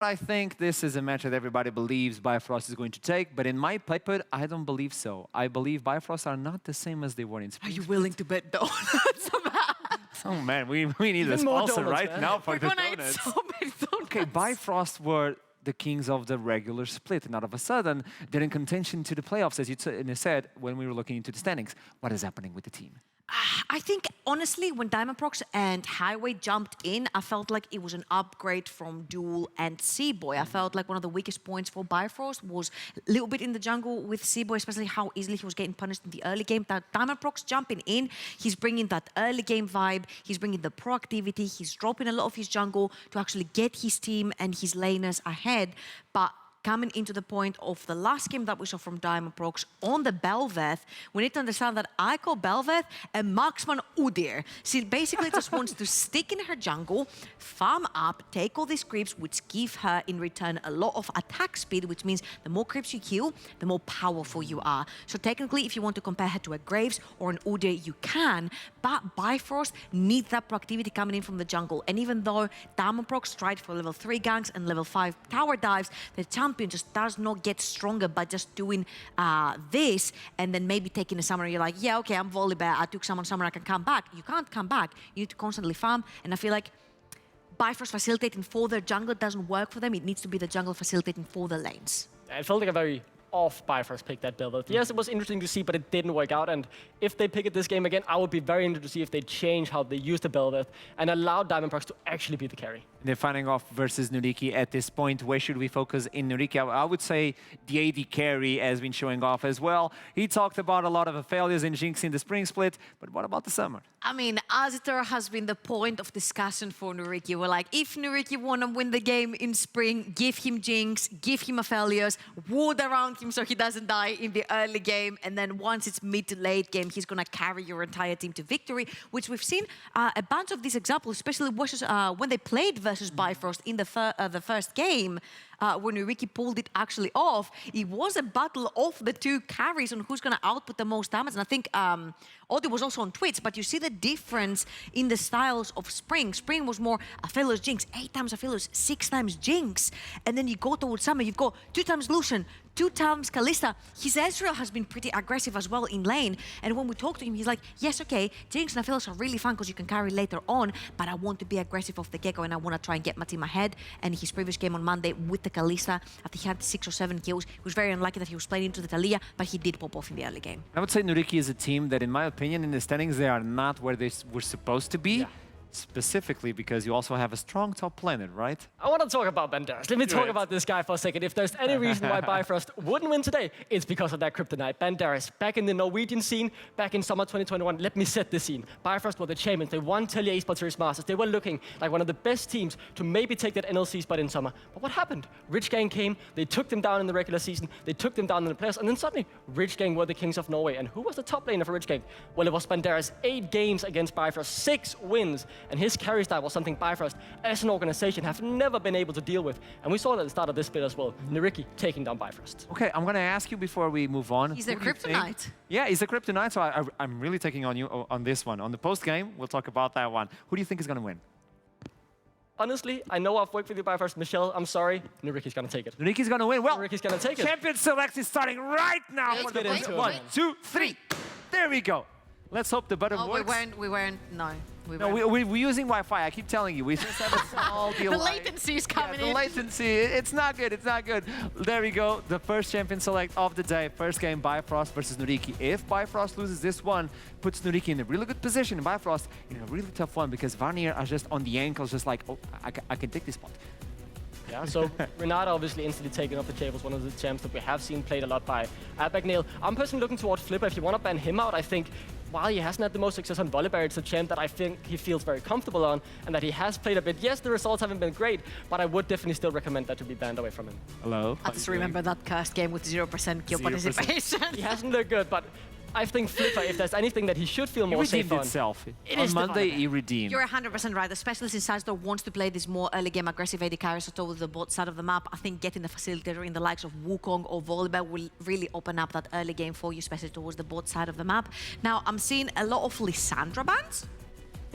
I think this is a match that everybody believes Bifrost is going to take, but in my playput, I don't believe so. I believe Bifrost are not the same as they were in Spring. Are you willing to bet donuts? Oh man, we need a sponsor right now for the donuts. So many donuts. Okay, Bifrost were the kings of the regular split, and all of a sudden, they're in contention to the playoffs, as you said when we were looking into the standings. What is happening with the team? I think, honestly, when Diamondprox and Highway jumped in, I felt like it was an upgrade from Duel and Seaboy. I felt like one of the weakest points for Bifrost was a little bit in the jungle with Seaboy, especially how easily he was getting punished in the early game. That Diamondprox jumping in, he's bringing that early game vibe, he's bringing the proactivity, he's dropping a lot of his jungle to actually get his team and his laners ahead. But coming into the point of the last game that we saw from Diamondprox on the Belveth, we need to understand that I call Belveth a marksman Udyr. She basically just wants to stick in her jungle, farm up, take all these creeps, which give her in return a lot of attack speed, which means the more creeps you kill, the more powerful you are. So technically, if you want to compare her to a Graves or an Udyr, you can, but Bifrost needs that proactivity coming in from the jungle. And even though Diamondprox tried for level 3 ganks and level 5 tower dives, the champion just does not get stronger by just doing this and then maybe taking a summoner. You're like, yeah, okay, I'm Volibear, I took someone summoner, I can come back. You can't come back. You need to constantly farm, and I feel like Bifrost facilitating for their jungle doesn't work for them. It needs to be the jungle facilitating for the lanes. It felt like a very off Bifrost pick, that Belveth. Yes, it was interesting to see, but it didn't work out. And if they pick it this game again, I would be very interested to see if they change how they use the Belveth and allow Diamondprox to actually be the carry. They're fighting off versus NYYRIKKI at this point. Where should we focus in NYYRIKKI? I would say the AD carry has been showing off as well. He talked about a lot of failures in Jinx in the spring split, but what about the summer? I mean, Azithor has been the point of discussion for NYYRIKKI. We're like, if NYYRIKKI want to win the game in spring, give him Jinx, give him Aphelios, ward around him so he doesn't die in the early game, and then once it's mid to late game, he's going to carry your entire team to victory, which we've seen a bunch of these examples, especially versus, when they played versus Bifrost in the first game. When NYYRIKKI pulled it actually off, it was a battle of the two carries on who's going to output the most damage. And I think Odi was also on Twitch, but you see the difference in the styles of Spring. Spring was more Aphelios Jinx, 8 times Aphelios, 6 times Jinx. And then you go towards Summer, you've got 2 times Lucian, 2 times Kalista. His Ezreal has been pretty aggressive as well in lane. And when we talk to him, he's like, yes, okay, Jinx and Aphelios are really fun because you can carry later on, but I want to be aggressive off the get-go and I want to try and get my team ahead. And his previous game on Monday with the Kalista, I think he had 6 or 7 kills. He was very unlucky that he was playing into the Taliyah, but he did pop off in the early game. I would say NYYRIKKI is a team that, in my opinion, in the standings, they are not where they were supposed to be. Yeah. Specifically because you also have a strong top laner, right? I want to talk about Banderas. Let me talk about this guy for a second. If there's any reason why Bifrost wouldn't win today, it's because of that Kryptonite. Banderas, back in the Norwegian scene, back in summer 2021, let me set the scene. Bifrost were the champions. They won Taliyah Esports Series Masters. They were looking like one of the best teams to maybe take that NLC spot in summer. But what happened? Rich Gang came, they took them down in the regular season, they took them down in the playoffs, and then suddenly, Rich Gang were the kings of Norway. And who was the top laner for Rich Gang? Well, it was Banderas. 8 games against Bifrost, 6 wins, and his carry style was something Bifrost, as an organization, have never been able to deal with. And we saw that at the start of this split as well. NYYRIKKI taking down Bifrost. Okay, I'm going to ask you before we move on. He's a Kryptonite. Yeah, he's a Kryptonite, so I'm really taking on you on this one. On the post-game, we'll talk about that one. Who do you think is going to win? Honestly, I know I've worked with you, Bifrost. Michelle, I'm sorry. NYYRIKKI's going to take it. NYYRIKKI's going to win. Well, NYYRIKKI's going to take it. Champion Select is starting right now. Let's get into it. 1, 2, 3. There we go. Let's hope the button works. We weren't, no. We're using Wi-Fi. I keep telling you, we just have a small delay. The latency is coming in. The latency, it's not good, it's not good. There we go, the first champion select of the day. First game, Bifrost versus NYYRIKKI. If Bifrost loses this one, puts NYYRIKKI in a really good position, and Bifrost in a really tough one, because Vanir are just on the ankles, just like, oh, I can take this spot. Yeah, so Renata obviously instantly taking off the tables, one of the champs that we have seen played a lot by Bagnale. I'm personally looking towards Flipper. If you want to ban him out, I think while he hasn't had the most success on Volibear, it's a champ that I think he feels very comfortable on and that he has played a bit. Yes, the results haven't been great, but I would definitely still recommend that to be banned away from him. Hello? I just remember that cursed game with 0% kill participation. He hasn't looked good, but I think Flipper, if there's anything that he should feel more safe on, itself. It on Monday, he redeemed. You're 100% right, especially since Azithor wants to play this more early game aggressive AD carry, so towards the bot side of the map. I think getting the facilitator in the likes of Wukong or Volibear will really open up that early game for you, especially towards the bot side of the map. Now, I'm seeing a lot of Lissandra bans.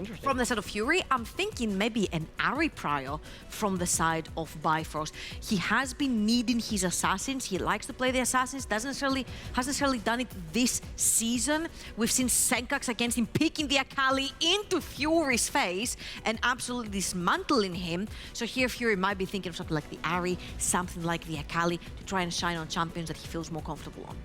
Interesting. From the side of Fury, I'm thinking maybe an Ari prior from the side of Bifrost. He has been needing his assassins. He likes to play the assassins. Hasn't necessarily done it this season. We've seen Senkax against him picking the Akali into Fury's face and absolutely dismantling him. So here Fury might be thinking of something like the Ari, something like the Akali to try and shine on champions that he feels more comfortable on.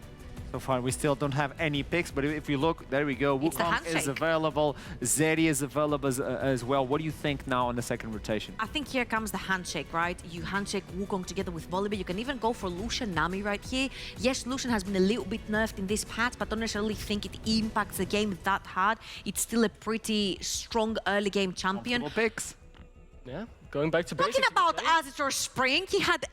So far, we still don't have any picks, but if you look, there we go. It's the Wukong is handshake. available. Zeri is available as well. What do you think now on the second rotation? I think here comes the handshake, right? You handshake Wukong together with Volibear. You can even go for Lucian Nami right here. Yes, Lucian has been a little bit nerfed in this patch, but don't necessarily think it impacts the game that hard. It's still a pretty strong early game champion. Multiple picks. Yeah, going back to basics. Talking about Azure Spring, he had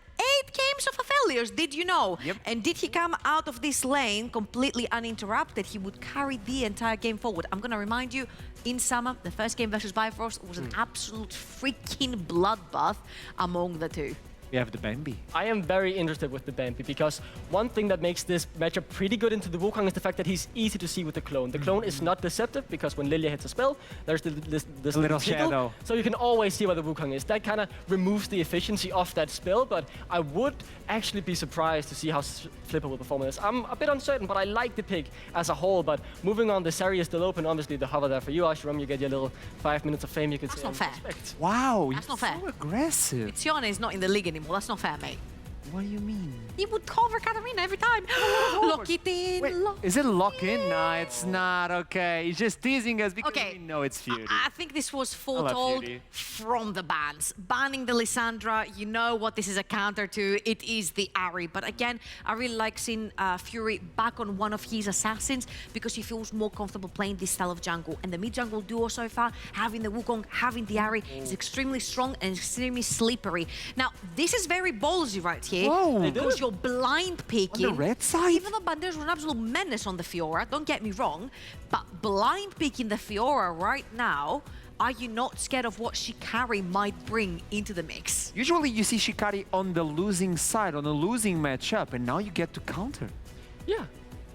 8 games of Aphelios, did you know? Yep. And did he come out of this lane completely uninterrupted? He would carry the entire game forward. I'm going to remind you, in summer, the first game versus Bifrost was an absolute freaking bloodbath among the two. We have the Bambi. I am very interested with the Bambi because one thing that makes this matchup pretty good into the Wukong is the fact that he's easy to see with the clone. The clone is not deceptive because when Lilia hits a spell, there's this little tickle, shadow. so you can always see where the Wukong is. That kind of removes the efficiency of that spell, but I would actually be surprised to see how Flipper will perform in this. I'm a bit uncertain, but I like the pick as a whole. But moving on, the Sari is still open. Obviously, the hover there for you, Ashram. You get your little 5 minutes of fame. You could That's say. not fair. Respect. Wow, That's you're not fair. so aggressive. Tiana is not in the league anymore. That's not fair, mate. What do you mean? He would cover Katarina every time. Lock it in. Wait, is it lock in? No, it's not. Okay, he's just teasing us because Okay. we know it's Fury. I think this was love foretold Fury. from the bans. Banning the Lissandra, you know what this is a counter to. It is the Ari. But again, I really like seeing Fury back on one of his assassins because he feels more comfortable playing this style of jungle. And the mid-jungle duo so far, having the Wukong, having the Ari, is extremely strong and extremely slippery. Now, this is very ballsy right here. Whoa. They Because you're blind picking. On the red side? Even though Banderas was an absolute menace on the Fiora, don't get me wrong, but blind picking the Fiora right now, are you not scared of what Shikari might bring into the mix? Usually you see Shikari on the losing side, on a losing matchup, and now you get to counter. Yeah,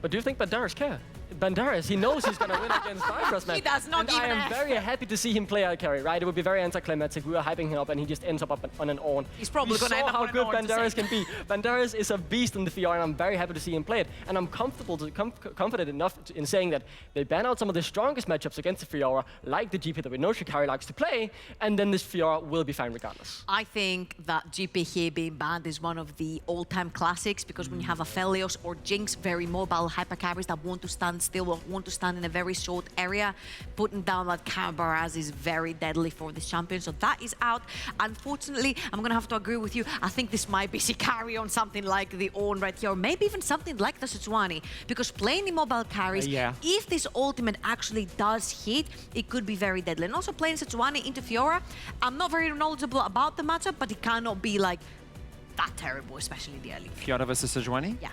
but do you think Banderas care? Banderas, he knows he's going to win against Bifrost, man. He does not and give I an am F. very happy to see him play out carry, right? It would be very anticlimactic. We were hyping him up, and he just ends up on an Ornn. He's probably We gonna saw end up how on an good Ornn to Banderas say. can be. Banderas is a beast in the VR, and I'm very happy to see him play it. And I'm confident enough in saying that they ban out some of the strongest matchups against the Fiora, like the GP that we know Shikari likes to play, and then this Fiora will be fine regardless. I think that GP here being banned is one of the all-time classics because when you have Aphelios or Jinx, very mobile hyper carries that want to stand still or want to stand in a very short area, putting down that Cabaraz is very deadly for this champion. So that is out. Unfortunately, I'm going to have to agree with you. I think this might be Shikari on something like the Ornn right here, or maybe even something like the Sejuani, because playing the mobile carries, Yeah. if this ultimate actually does hit, it could be very deadly. And also playing Sejuani into Fiora, I'm not very knowledgeable about the matchup, but it cannot be like that terrible, especially in the early game. Fiora versus Sejuani? Yeah.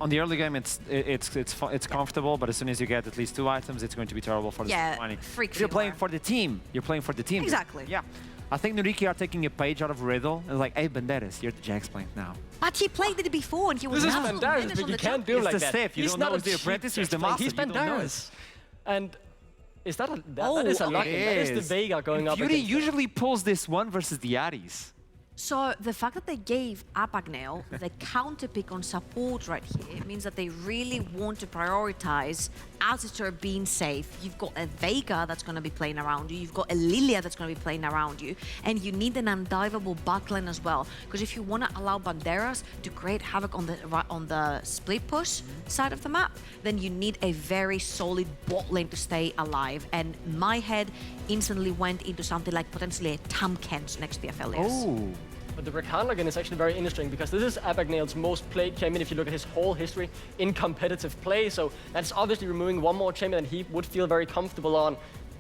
On the early game, it's comfortable, but as soon as you get at least 2 items, it's going to be terrible for the Yeah, Sejuani. freak But you're playing Fiora. for the team. You're playing for the team. Exactly. Yeah. I think NYYRIKKI are taking a page out of Riddle and like, hey, Banderas, you're the Jax playing now. But he played it before and he was This is an absolute Banderas, menace but on you the can't do It's like the that. Sith. You He's don't not know a who's the cheap apprentice, who's the Jax player. master. He's You don't know. Banderas. And is that that is a lock-in. That is the Veigar going up Fury against him. usually pulls this one versus the Ares. So the fact that they gave Abagnale the counter pick on support right here means that they really want to prioritize Azure being safe. You've got a Veigar that's going to be playing around you. You've got a Lilia that's going to be playing around you. And you need an undivable backline as well. Because if you want to allow Banderas to create havoc on the split push side of the map, then you need a very solid bot lane to stay alive. And my head instantly went into something like potentially a Tamkens next to the Aphelios. Oh. But the Rakan again is actually very interesting because this is Abagnale's most played champion if you look at his whole history in competitive play. So that's obviously removing one more champion that he would feel very comfortable on.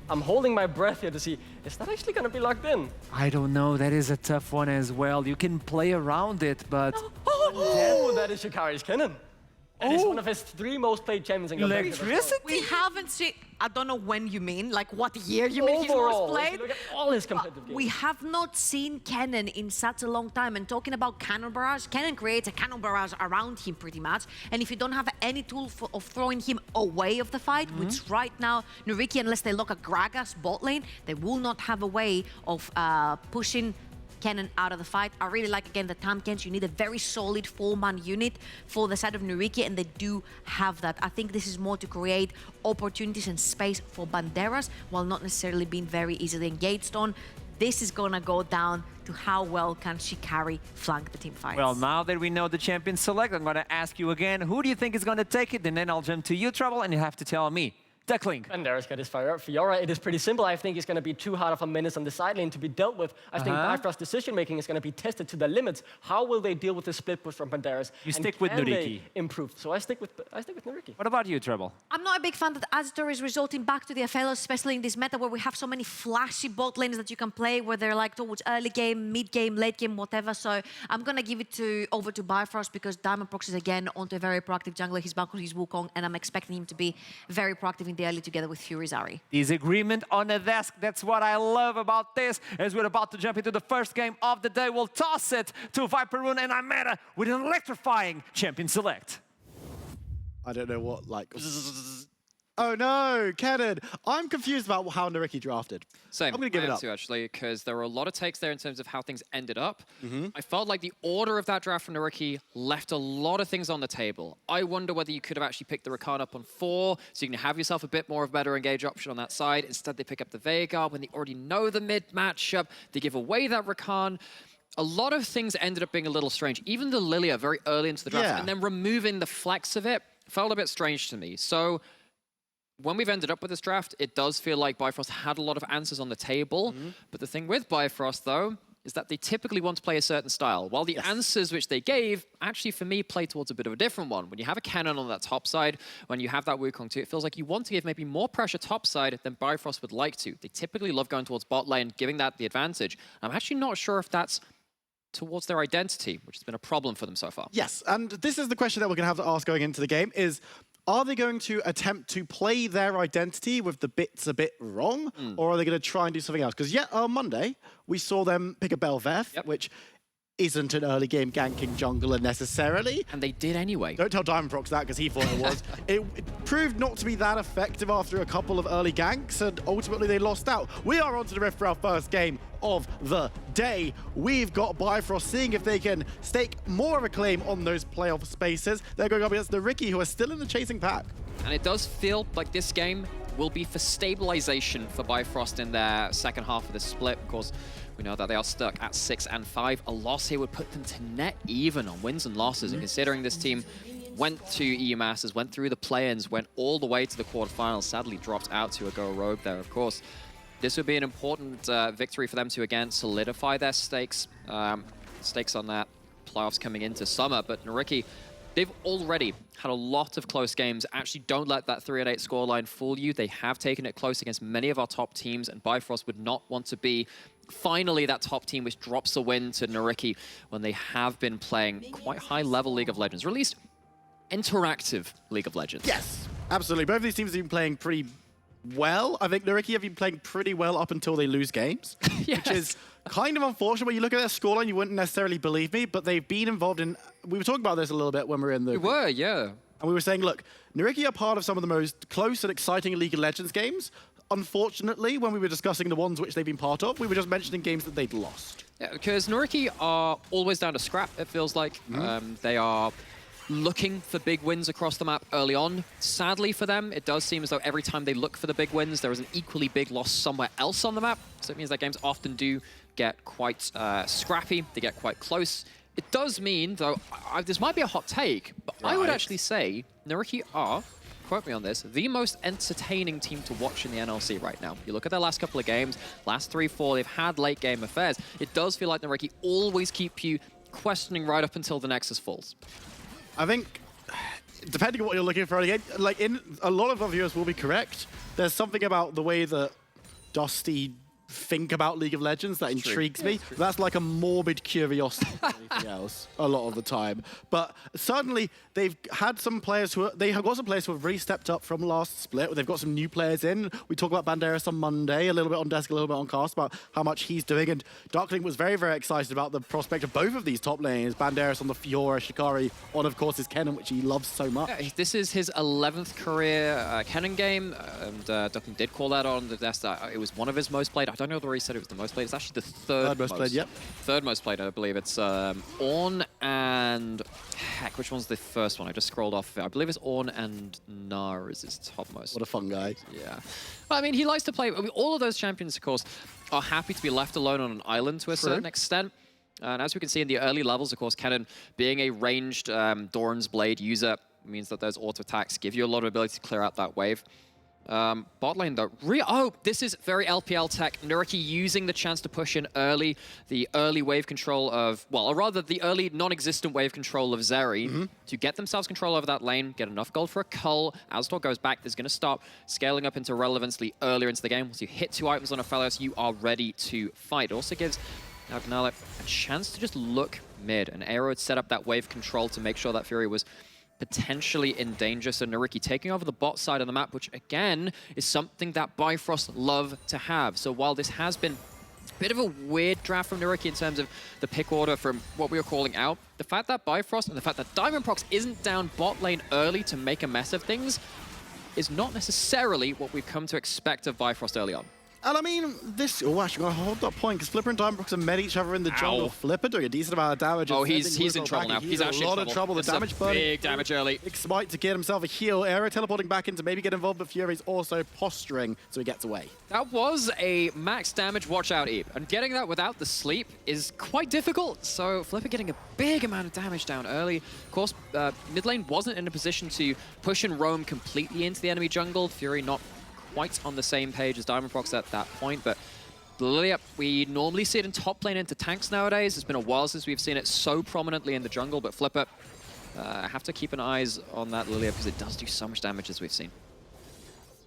I'm holding my breath here to see, is that actually going to be locked in? I don't know. That is a tough one as well. You can play around it, but... Oh, that is Shikari's cannon. And it's one of his 3 most played champions in competitive as well. Electricity? We haven't seen, I don't know when you mean, like what year you mean he's Overall, most if played. you look at all his competitive games. We have not seen Kennen in such a long time. And talking about cannon barrage, Kennen creates a cannon barrage around him pretty much. And if you don't have any tool of throwing him away of the fight, which right now, NYYRIKKI, unless they lock a Gragas bot lane, they will not have a way of pushing Kennen out of the fight. I really like, again, the Tamkens. You need a very solid 4-man unit for the side of NYYRIKKI, and they do have that. I think this is more to create opportunities and space for Banderas, while not necessarily being very easily engaged on. This is gonna go down to how well can she carry flank the team fights. Well, now that we know the champion select, I'm gonna ask you again, who do you think is gonna take it? And then I'll jump to you, Trouble, and you have to tell me. Duckling. Banderas got his fire up. Fiora, it is pretty simple. I think it's going to be too hard of a menace on the side lane to be dealt with. I think Bifrost's decision-making is going to be tested to the limits. How will they deal with the split push from Banderas? You stick with NYYRIKKI. Improve. So I stick with NYYRIKKI. What about you, Trouble? I'm not a big fan that Azure is resorting back to the Afelos, especially in this meta where we have so many flashy bot lanes that you can play, where they're like towards early game, mid game, late game, whatever. So I'm going to give it over to Bifrost because Diamondprox is again onto a very proactive jungler. He's back on his Wukong, and I'm expecting him to be very proactive in the early together with Zari. Disagreement on the desk. That's what I love about this. As we're about to jump into the first game of the day, we'll toss it to Viperoon and Imera with an electrifying champion select. I don't know what, like... Oh no, Kennen! I'm confused about how NYYRIKKI drafted. Same. I'm going to give it up. Too, actually, because there were a lot of takes there in terms of how things ended up. I felt like the order of that draft from NYYRIKKI left a lot of things on the table. I wonder whether you could have actually picked the Rakan up on 4, so you can have yourself a bit more of a better engage option on that side. Instead, they pick up the Veigar when they already know the mid matchup. They give away that Rakan. A lot of things ended up being a little strange. Even the Lilia very early into the draft, and then removing the flex of it felt a bit strange to me. So when we've ended up with this draft, it does feel like Bifrost had a lot of answers on the table. But the thing with Bifrost, though, is that they typically want to play a certain style, while the answers which they gave, actually for me, play towards a bit of a different one. When you have a cannon on that top side, when you have that Wukong too, it feels like you want to give maybe more pressure top side than Bifrost would like to. They typically love going towards bot lane, giving that the advantage. I'm actually not sure if that's towards their identity, which has been a problem for them so far. Yes, and this is the question that we're going to have to ask going into the game is, are they going to attempt to play their identity with the bits a bit wrong, or are they going to try and do something else? Because on Monday, we saw them pick a Belveth, which isn't an early game ganking jungler necessarily. And they did anyway. Don't tell Diamondprox that because he thought it was. It proved not to be that effective after a couple of early ganks, and ultimately they lost out. We are onto the rift for our first game of the day. We've got Bifrost seeing if they can stake more of a claim on those playoff spaces. They're going up against NYYRIKKI, who are still in the chasing pack. And it does feel like this game will be for stabilization for Bifrost in their second half of the split. Of course, we know that they are stuck at 6 and 5. A loss here would put them to net even on wins and losses. And considering this team went to EU Masters, went through the play-ins, went all the way to the quarterfinals, sadly dropped out to a go rogue there, of course. This would be an important victory for them to, again, solidify their stakes on that playoffs coming into summer. But NYYRIKKI, they've already had a lot of close games. Actually, don't let that 3-8 scoreline fool you. They have taken it close against many of our top teams, and Bifrost would not want to be finally that top team which drops a win to NYYRIKKI when they have been playing quite high-level League of Legends, or at least interactive League of Legends. Yes, absolutely. Both of these teams have been playing pretty well. I think NYYRIKKI have been playing pretty well up until they lose games, which is kind of unfortunate. When you look at their scoreline, you wouldn't necessarily believe me, but they've been involved in... We were talking about this a little bit when we were in the... We were, yeah. And we were saying, look, NYYRIKKI are part of some of the most close and exciting League of Legends games. Unfortunately, when we were discussing the ones which they've been part of, we were just mentioning games that they'd lost. Yeah, because NYYRIKKI are always down to scrap, it feels like. They are looking for big wins across the map early on. Sadly for them, it does seem as though every time they look for the big wins, there is an equally big loss somewhere else on the map. So it means that games often do get quite scrappy, they get quite close. It does mean, though, this might be a hot take, but I would actually say NYYRIKKI are, quote me on this, the most entertaining team to watch in the NLC right now. You look at their last couple of games, last 3-4, they've had late game affairs. It does feel like NYYRIKKI always keep you questioning right up until the Nexus falls. I think, depending on what you're looking for early game, like a lot of our viewers will be correct. There's something about the way that Dusty think about League of Legends that intrigues me. That's like a morbid curiosity than anything else a lot of the time. But certainly they've had some players they have got some players who have really stepped up from last split. They've got some new players in. We talk about Banderas on Monday, a little bit on Desk, a little bit on Cast, about how much he's doing. And Darkling was very, very excited about the prospect of both of these top lanes. Banderas on the Fiora, Shikari on, of course, his Kennen, which he loves so much. Yeah, this is his 11th career Kennen game, and Darkling did call that on the desk that it was one of his most played. I don't know whether he said it was the most played. It's actually the third most played, yep. Third most played, I believe. It's Ornn and... Heck, which one's the first one? I just scrolled off of it. I believe it's Ornn and Gnar is his topmost. What a fun guy. Yeah. Well, I mean, he likes to play... I mean, all of those champions, of course, are happy to be left alone on an island to a certain extent. And as we can see in the early levels, of course, Kennen, being a ranged Doran's Blade user, means that those auto attacks give you a lot of ability to clear out that wave. Bot lane though, this is very LPL tech. NYYRIKKI using the chance to push in early, the early wave control of, well, or rather the early non-existent wave control of Zeri to get themselves control over that lane, get enough gold for a cull. Aztor goes back, there's going to stop scaling up into relevancely earlier into the game. Once you hit 2 items on a Phelios, you are ready to fight. It also gives Gnarl a chance to just look mid, and Eyhro had set up that wave control to make sure that Fury was potentially in danger. So NYYRIKKI taking over the bot side of the map, which again is something that Bifrost love to have. So while this has been a bit of a weird draft from NYYRIKKI in terms of the pick order from what we were calling out, the fact that Bifrost and the fact that Diamondprox isn't down bot lane early to make a mess of things is not necessarily what we've come to expect of Bifrost early on. And I mean, this... Oh, actually, I'm going to hold that point, because Flipper and Diamondprox have met each other in the jungle. Flipper doing a decent amount of damage. Oh, he's in trouble now. He's actually in trouble. The damage burning. Big damage early. Big smite to get himself a heal. Eyhro teleporting back in to maybe get involved, but Fury's also posturing, so he gets away. That was a max damage watch out Eve, and getting that without the sleep is quite difficult. So Flipper getting a big amount of damage down early. Of course, mid lane wasn't in a position to push and roam completely into the enemy jungle. Fury not quite on the same page as Diamondprox at that point, but Lilia, we normally see it in top lane into tanks nowadays. It's been a while since we've seen it so prominently in the jungle, but Flipper, have to keep an eyes on that Lilia because it does do so much damage as we've seen.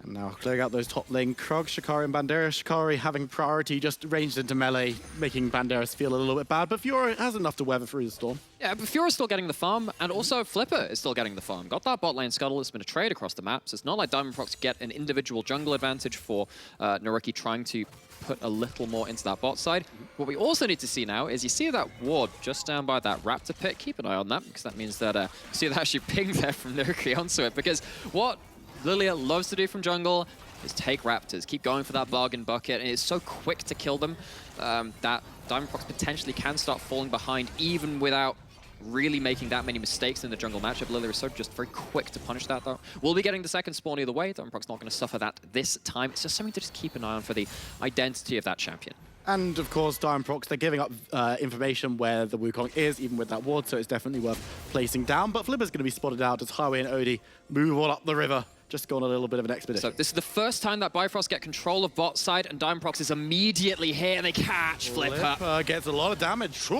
And now clearing out those top lane, Krog, Shikari and Banderas. Shikari having priority, just ranged into melee, making Banderas feel a little bit bad, but Fiora has enough to weather through the storm. Yeah, but Fiora's still getting the farm, and also Flipper is still getting the farm. Got that bot lane scuttle, it's been a trade across the map, so it's not like Diamondprox get an individual jungle advantage for NYYRIKKI trying to put a little more into that bot side. What we also need to see now is you see that ward just down by that raptor pit. Keep an eye on that, because that means that you see that actually ping there from NYYRIKKI onto it, because what Lilia loves to do from jungle is take raptors, keep going for that bargain bucket, and it's so quick to kill them that Diamondprox potentially can start falling behind even without really making that many mistakes in the jungle matchup. Lilia is so just very quick to punish that though. We'll be getting the second spawn either way. Diamondprox not going to suffer that this time. It's just something to just keep an eye on for the identity of that champion. And of course, Diamondprox, they're giving up information where the Wukong is, even with that ward, so it's definitely worth placing down. But Flipper's going to be spotted out as Highway and Odie move all up the river. Just go on a little bit of an expedition. So this is the first time that Bifrost get control of bot side, and Diamondprox is immediately here, and they catch Flipper. Flipper gets a lot of damage. Woo!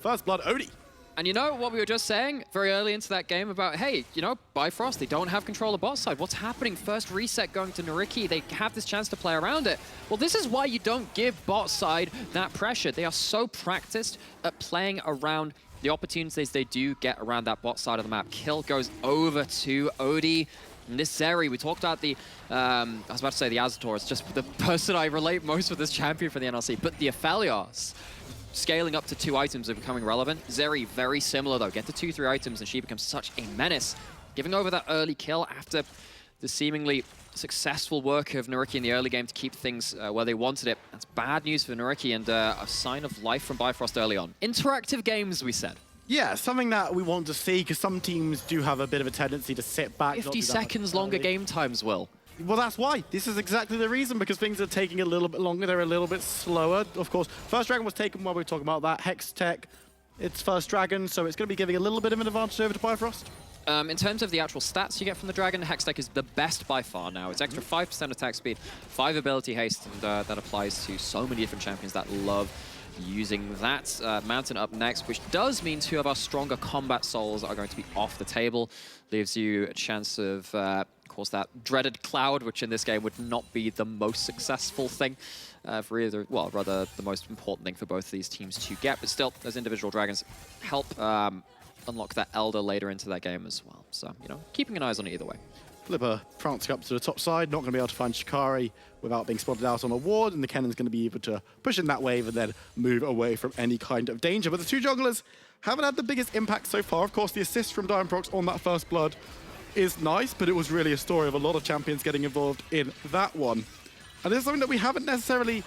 First blood, Odie. And you know what we were just saying very early into that game about, hey, you know, Bifrost, they don't have control of bot side. What's happening? First reset going to NYYRIKKI. They have this chance to play around it. Well, this is why you don't give bot side that pressure. They are so practiced at playing around the opportunities they do get around that bot side of the map. Kill goes over to Odie. And this Zeri, we talked about the, I was about to say the Aztor, it's just the person I relate most with this champion for the NLC, but the Aphelios, scaling up to 2 items and becoming relevant. Zeri, very similar though, get to 2-3 items and she becomes such a menace. Giving over that early kill after the seemingly successful work of NYYRIKKI in the early game to keep things where they wanted it. That's bad news for NYYRIKKI and a sign of life from Bifrost early on. Interactive games, we said. Yeah, something that we want to see, because some teams do have a bit of a tendency to sit back. 50 seconds longer game times, Will. Well, that's why. This is exactly the reason, because things are taking a little bit longer. They're a little bit slower. Of course, first dragon was taken while we were talking about that. Hex Tech, it's first dragon, so it's going to be giving a little bit of an advantage over to Bifrost. In terms of the actual stats you get from the dragon, Hextech is the best by far now. It's extra 5% attack speed, 5 ability haste, and that applies to so many different champions that love using that. Mountain up next, which does mean 2 of our stronger combat souls are going to be off the table. Leaves you a chance of course, that dreaded cloud, which in this game would not be the most successful thing for either, well, rather the most important thing for both of these teams to get. But still, those individual dragons help unlock that Elder later into that game as well. So, you know, keeping an eye on it either way. Flipper prancing up to the top side, not going to be able to find Shikari without being spotted out on a ward, and the Kennon's going to be able to push in that wave and then move away from any kind of danger. But the two junglers haven't had the biggest impact so far. Of course, the assist from Diamondprox on that first blood is nice, but it was really a story of a lot of champions getting involved in that one. And this is something that we haven't necessarily...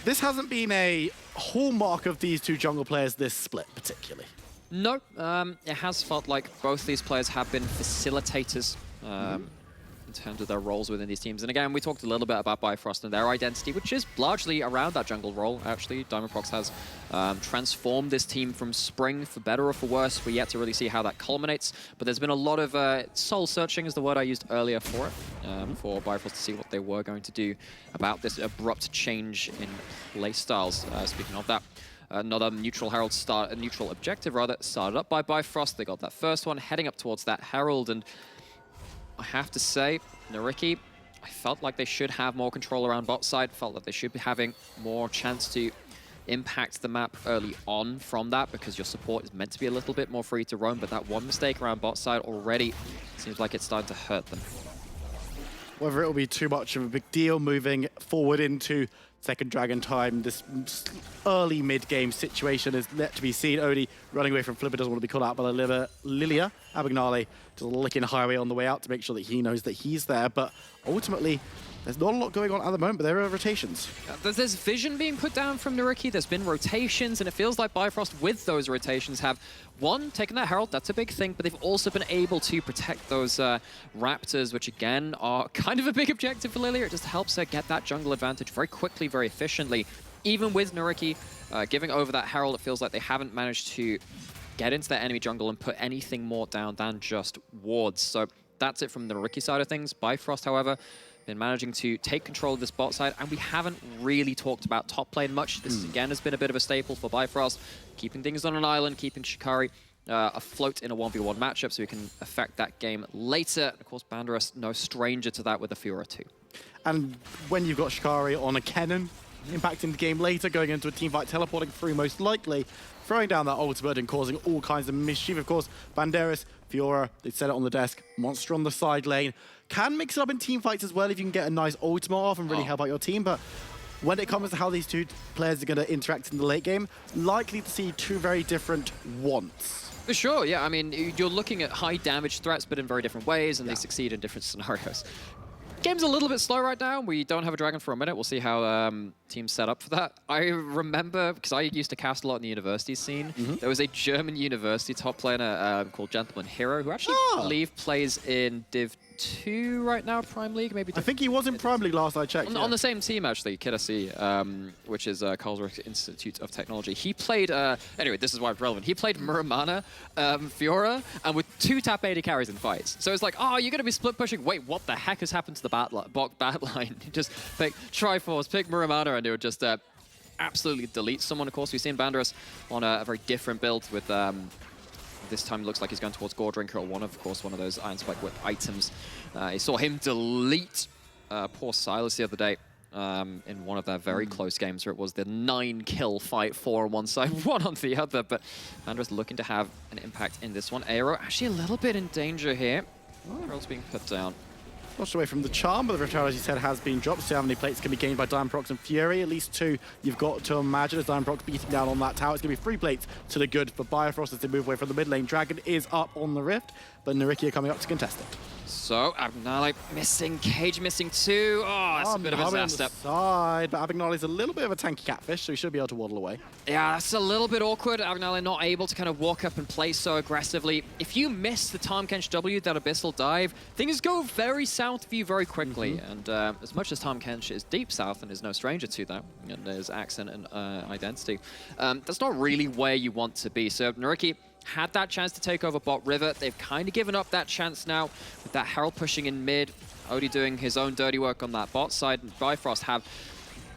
This hasn't been a hallmark of these two jungle players this split, particularly. No, it has felt like both these players have been facilitators in terms of their roles within these teams. And again, we talked a little bit about Bifrost and their identity, which is largely around that jungle role, actually. Diamondprox has transformed this team from Spring, for better or for worse. We're yet to really see how that culminates, but there's been a lot of soul-searching is the word I used earlier for it, for Bifrost to see what they were going to do about this abrupt change in play styles. Speaking of that, another neutral herald neutral objective rather, started up by Bifrost. They got that first one, heading up towards that herald, and I have to say, NYYRIKKI, I felt like they should have more control around bot side, felt that they should be having more chance to impact the map early on from that, because your support is meant to be a little bit more free to roam, but that one mistake around bot side already seems like it's starting to hurt them. Whether it will be too much of a big deal moving forward into second dragon time, this early mid-game situation is yet to be seen. Odie running away from Flipper, doesn't want to be caught out by Lilia. Abagnale just licking Highway on the way out to make sure that he knows that he's there. But ultimately, there's not a lot going on at the moment, but there are rotations. There's vision being put down from NYYRIKKI. There's been rotations, and it feels like Bifrost, with those rotations, have, one, taken that Herald. That's a big thing, but they've also been able to protect those Raptors, which, again, are kind of a big objective for Lilia. It just helps her get that jungle advantage very quickly, very efficiently. Even with NYYRIKKI giving over that Herald, it feels like they haven't managed to get into their enemy jungle and put anything more down than just wards. So that's it from the NYYRIKKI side of things. Bifrost, however, been managing to take control of this bot side, and we haven't really talked about top lane much. This, again, has been a bit of a staple for Bifrost, keeping things on an island, keeping Shikari afloat in a 1v1 matchup so we can affect that game later. And of course, Banderas, no stranger to that with the Fiora too. And when you've got Shikari on a cannon, impacting the game later, going into a team fight, teleporting through most likely, throwing down that ultimate and causing all kinds of mischief. Of course, Banderas, Fiora, they set it on the desk, Monster on the side lane. Can mix it up in team fights as well if you can get a nice ultimate off and really help out your team. But when it comes to how these two players are going to interact in the late game, likely to see two very different wants. For sure, yeah. I mean, you're looking at high damage threats, but in very different ways, and they succeed in different scenarios. Game's a little bit slow right now. We don't have a dragon for a minute. We'll see how teams set up for that. I remember, because I used to cast a lot in the university scene, there was a German university top laner called Gentleman Hero, who actually, I believe, plays in Div 2 right now, Prime League, maybe. I think he was in Prime League last I checked. On the same team, actually, Kidasi, which is Karlsruhe Institute of Technology. He played, anyway, this is why it's relevant. He played Muramana, Fiora, and with 2 top 80 carries in fights. So it's like, oh, you're going to be split pushing. Wait, what the heck has happened to the bat line? Just pick Triforce, pick Muramana, and it would just absolutely delete someone. Of course, we've seen Banderas on a very different build with this time it looks like he's going towards Gore Drinker, or one of those Iron Spike Whip items. You saw him delete poor Silas the other day in one of their very close games, where it was the 9-kill fight, 4 on one side, 1 on the other. But Banderas looking to have an impact in this one. Eyhro actually a little bit in danger here. Herald's being put down. Lost away from the charm, but the Rift Herald, as you said, has been dropped. See how many plates can be gained by Diamondprox and Fury. At least 2 you've got to imagine as Diamondprox beating down on that tower. It's going to be 3 plates to the good for Bifrost as they move away from the mid lane. Dragon is up on the Rift, but NYYRIKKI are coming up to contest it. So, Abagnale missing, Cage missing too. Oh, that's a bit of a disaster. Side, but Abagnale's a little bit of a tanky catfish, so he should be able to waddle away. Yeah, that's a little bit awkward. Abagnale not able to kind of walk up and play so aggressively. If you miss the Tahm Kench W, that Abyssal dive, things go very south for you very quickly. And as much as Tahm Kench is deep south and is no stranger to that, and there's accent and identity, that's not really where you want to be. So NYYRIKKI had that chance to take over bot river. They've kind of given up that chance now with that Herald pushing in mid. Odie doing his own dirty work on that bot side, and Bifrost have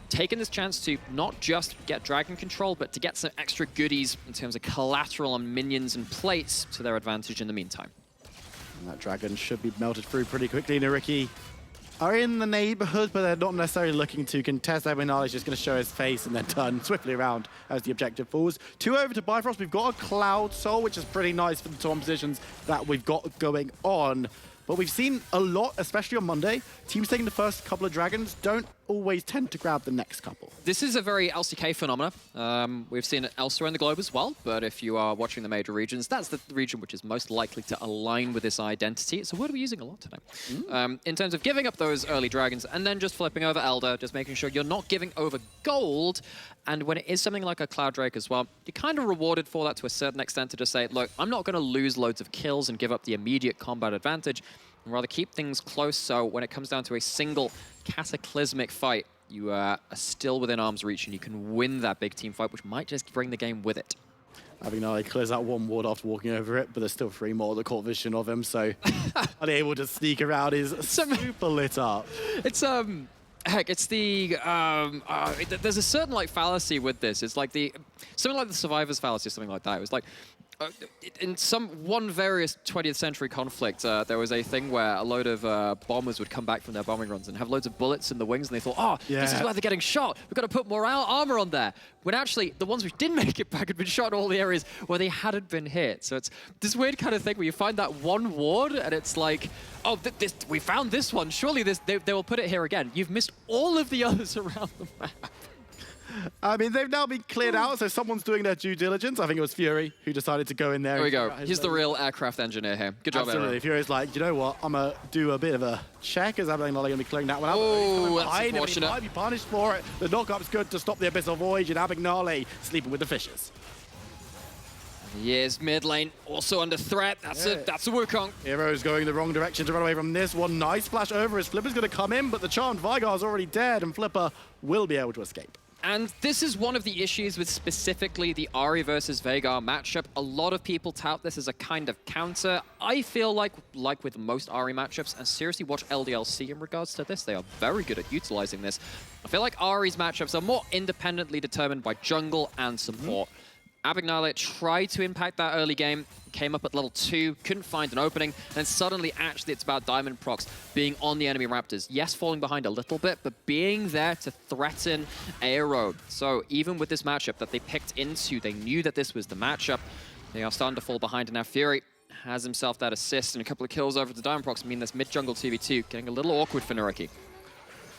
taken this chance to not just get dragon control, but to get some extra goodies in terms of collateral and minions and plates to their advantage in the meantime. And that dragon should be melted through pretty quickly. NYYRIKKI are in the neighborhood, but they're not necessarily looking to contest. Eyhro is just going to show his face and then turn swiftly around as the objective falls. 2 over to Bifrost. We've got a Cloud Soul, which is pretty nice for the Tom positions that we've got going on. But we've seen a lot, especially on Monday. Teams taking the first couple of dragons don't always tend to grab the next couple. This is a very LCK phenomena. We've seen it elsewhere in the globe as well, but if you are watching the major regions, that's the region which is most likely to align with this identity. It's a word we're using a lot today. In terms of giving up those early dragons and then just flipping over Elder, just making sure you're not giving over gold. And when it is something like a Cloud Drake as well, you're kind of rewarded for that to a certain extent to just say, look, I'm not going to lose loads of kills and give up the immediate combat advantage. And rather keep things close, so when it comes down to a single cataclysmic fight, you are still within arm's reach and you can win that big team fight, which might just bring the game with it. Eyhro clears out 1 ward after walking over it, but there's still 3 more that caught vision of him, so unable to sneak around is super lit up. It's heck, it's the there's a certain like fallacy with this. It's like something like the survivor's fallacy or something like that. It was like in one various 20th century conflict, there was a thing where a load of bombers would come back from their bombing runs and have loads of bullets in the wings, and they thought, oh, this is where they're getting shot. We've got to put more armor on there. When actually, the ones which didn't make it back had been shot in all the areas where they hadn't been hit. So it's this weird kind of thing where you find that one ward, and it's like, oh, we found this one. Surely they will put it here again. You've missed all of the others around the map. I mean, they've now been cleared out, so someone's doing their due diligence. I think it was Fury who decided to go in there. There we go. He's the real aircraft engineer here. Good job, Absolutely. Eyhro. Fury's like, you know what? I'm going to do a bit of a check as Eyhro going to be clearing that one out. Oh, that's He unfortunate. might be punished for it. The knockup's good to stop the Abyssal Voyage, and Eyhro sleeping with the fishes. He is mid lane, also under threat. That's a Wukong. Eyhro's going the wrong direction to run away from this one. Nice flash over as Flipper's going to come in, but the charmed Vigar's already dead, and Flipper will be able to escape. And this is one of the issues with specifically the Ahri versus Veigar matchup. A lot of people tout this as a kind of counter. I feel like with most Ahri matchups, and seriously watch LDLC in regards to this, they are very good at utilizing this. I feel like Ahri's matchups are more independently determined by jungle and support. Abignale tried to impact that early game, came up at level 2, couldn't find an opening, and suddenly actually it's about Diamond Prox being on the enemy Raptors. Yes, falling behind a little bit, but being there to threaten Eyhro. So even with this matchup that they picked into, they knew that this was the matchup. They are starting to fall behind, and now Fury has himself that assist and a couple of kills over to Diamond Prox. I mean, this mid-jungle 2v2 getting a little awkward for NYYRIKKI.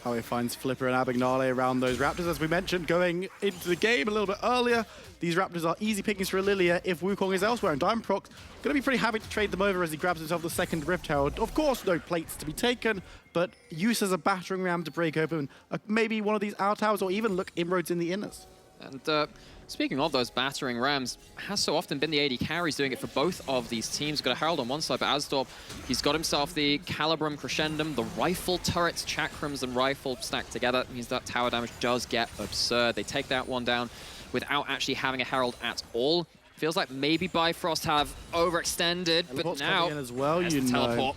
How he finds Flipper and Abignale around those Raptors. As we mentioned, going into the game a little bit earlier, these Raptors are easy pickings for Lilia if Wukong is elsewhere. And Diamond Prox going to be pretty happy to trade them over as he grabs himself the second Rift Herald. Of course, no plates to be taken, but use as a battering ram to break open maybe one of these out towers or even look inroads in the inners. And speaking of those battering rams, has so often been the AD carries doing it for both of these teams. Got a Herald on one side, but Asdorp, he's got himself the Calibrum Crescendum, the rifle turrets, chakrams, and rifle stacked together. Means that tower damage does get absurd. They take that one down without actually having a Herald at all. Feels like maybe Bifrost have overextended, but now in as well, there's you the know. teleport.